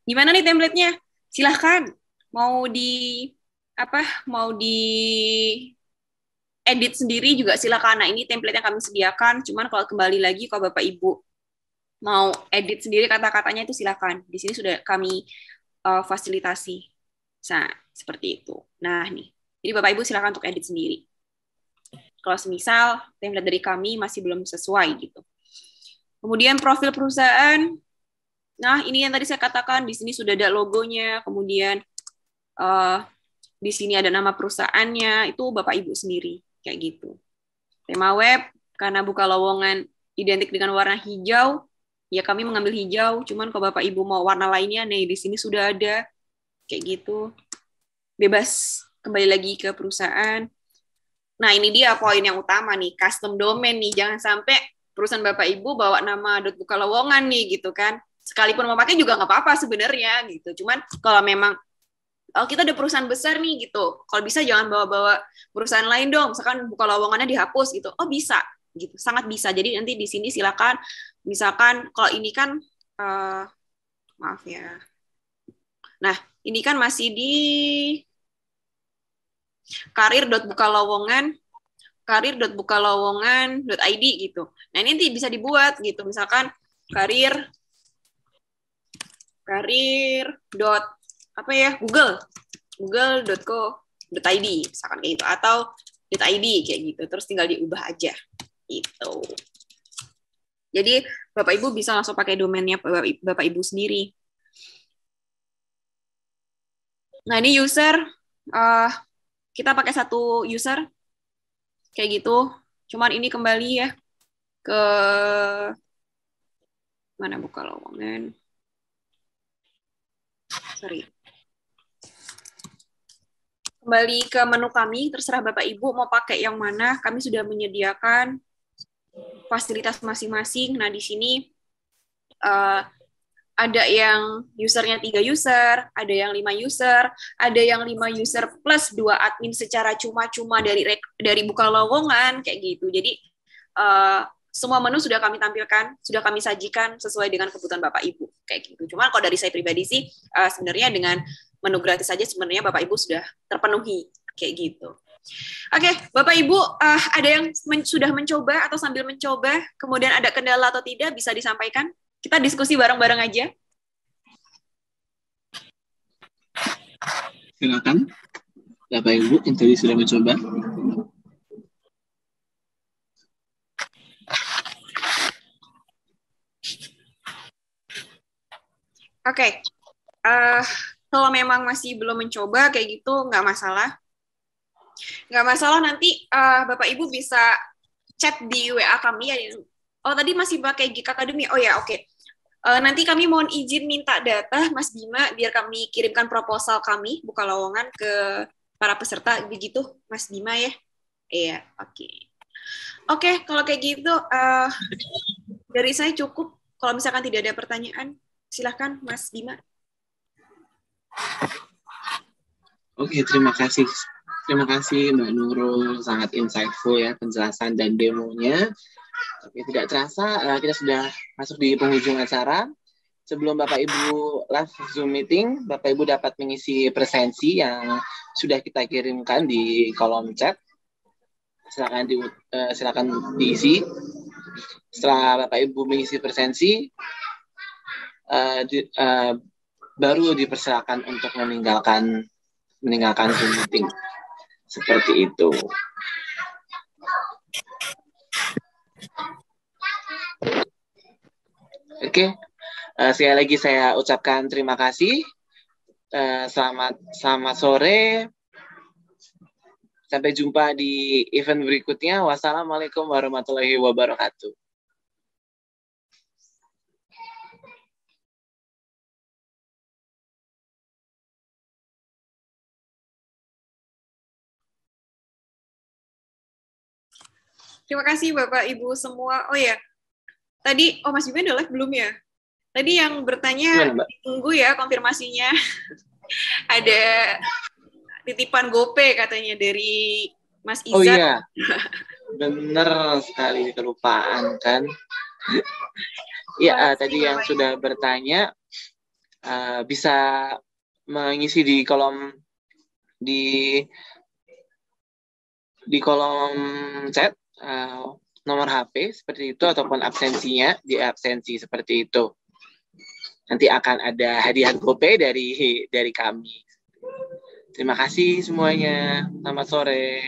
Gimana nih template-nya? Silahkan, mau di edit sendiri juga silakan. Nah, ini template yang kami sediakan, cuman kalau kembali lagi kalau Bapak Ibu mau edit sendiri kata-katanya itu silakan. Di sini sudah kami fasilitasi. Nah, seperti itu. Nah, nih. Jadi Bapak Ibu silakan untuk edit sendiri. Kalau semisal template dari kami masih belum sesuai gitu. Kemudian profil perusahaan. Nah, ini yang tadi saya katakan, di sini sudah ada logonya, kemudian di sini ada nama perusahaannya, itu Bapak Ibu sendiri kayak gitu. Tema web karena buka lowongan identik dengan warna hijau, ya kami mengambil hijau, cuman kalau Bapak Ibu mau warna lainnya, nih di sini sudah ada, kayak gitu. Bebas kembali lagi ke perusahaan. Nah, ini dia poin yang utama nih, custom domain nih, jangan sampai perusahaan Bapak Ibu bawa nama .bukalowongan nih, gitu kan. Sekalipun mau pakai juga nggak apa-apa sebenarnya, gitu. Cuman kalau memang kita ada perusahaan besar nih, gitu, kalau bisa jangan bawa-bawa perusahaan lain dong, misalkan Bukalowongannya dihapus, gitu. Oh, bisa. Gitu, sangat bisa. Jadi nanti di sini silakan, misalkan kalau ini kan maaf ya. Nah, ini kan masih di karir.bukalowongan.id gitu. Nah, ini nanti bisa dibuat gitu. Misalkan karir apa ya, google.co.id misalkan kayak gitu, atau .id kayak gitu, terus tinggal diubah aja gitu. Jadi Bapak Ibu bisa langsung pakai domainnya Bapak Ibu sendiri. Nah ini user, kita pakai satu user kayak gitu. Cuman ini kembali ya ke mana, buka lowongan. Sorry. Kembali ke menu kami, terserah Bapak Ibu mau pakai yang mana. Kami sudah menyediakan fasilitas masing-masing. Nah, di sini ada yang usernya 3 user, ada yang 5 user, ada yang 5 user plus 2 admin secara cuma-cuma dari buka lowongan, kayak gitu. Jadi, semua menu sudah kami tampilkan, sudah kami sajikan sesuai dengan kebutuhan Bapak Ibu, kayak gitu. Cuma kalau dari saya pribadi sih, sebenarnya dengan menu gratis saja sebenarnya Bapak Ibu sudah terpenuhi, kayak gitu. Oke, Bapak Ibu, ada yang sudah mencoba atau sambil mencoba, kemudian ada kendala atau tidak, bisa disampaikan? Kita diskusi bareng-bareng aja. Silakan, Bapak Ibu yang tadi sudah mencoba. Oke, kalau memang masih belum mencoba kayak gitu, nggak masalah. Nggak masalah, nanti Bapak Ibu bisa chat di WA kami. Oh, tadi masih pakai Geek Academy. Oh ya, oke. Nanti kami mohon izin minta data, Mas Bima, biar kami kirimkan proposal kami, buka lowongan ke para peserta. Begitu, Mas Bima ya? Iya, oke. Oke, kalau kayak gitu, dari saya cukup. Kalau misalkan tidak ada pertanyaan, silahkan Mas Bima. Oke, terima kasih. Terima kasih Mbak Nurul, sangat insightful ya penjelasan dan demonya. Oke, tidak terasa kita sudah masuk di penghujung acara. Sebelum Bapak Ibu live Zoom meeting, Bapak Ibu dapat mengisi presensi yang sudah kita kirimkan di kolom chat. Silakan diisi. Setelah Bapak Ibu mengisi presensi, baru dipersilakan untuk meninggalkan Zoom meeting. Seperti itu. Oke, sekali lagi saya ucapkan terima kasih. Selamat sore. Sampai jumpa di event berikutnya. Wassalamualaikum warahmatullahi wabarakatuh. Terima kasih Bapak Ibu semua. Oh ya, tadi Mas Bima udah live belum ya? Tadi yang bertanya tunggu ya konfirmasinya. Ada titipan GoPay katanya dari Mas Iza. Oh iya, bener sekali, kelupaan kan. Ya, tadi yang sudah bertanya bisa mengisi di kolom chat nomor HP seperti itu ataupun absensinya di absensi seperti itu. Nanti akan ada hadiah GoPay dari kami. Terima kasih semuanya. Selamat sore.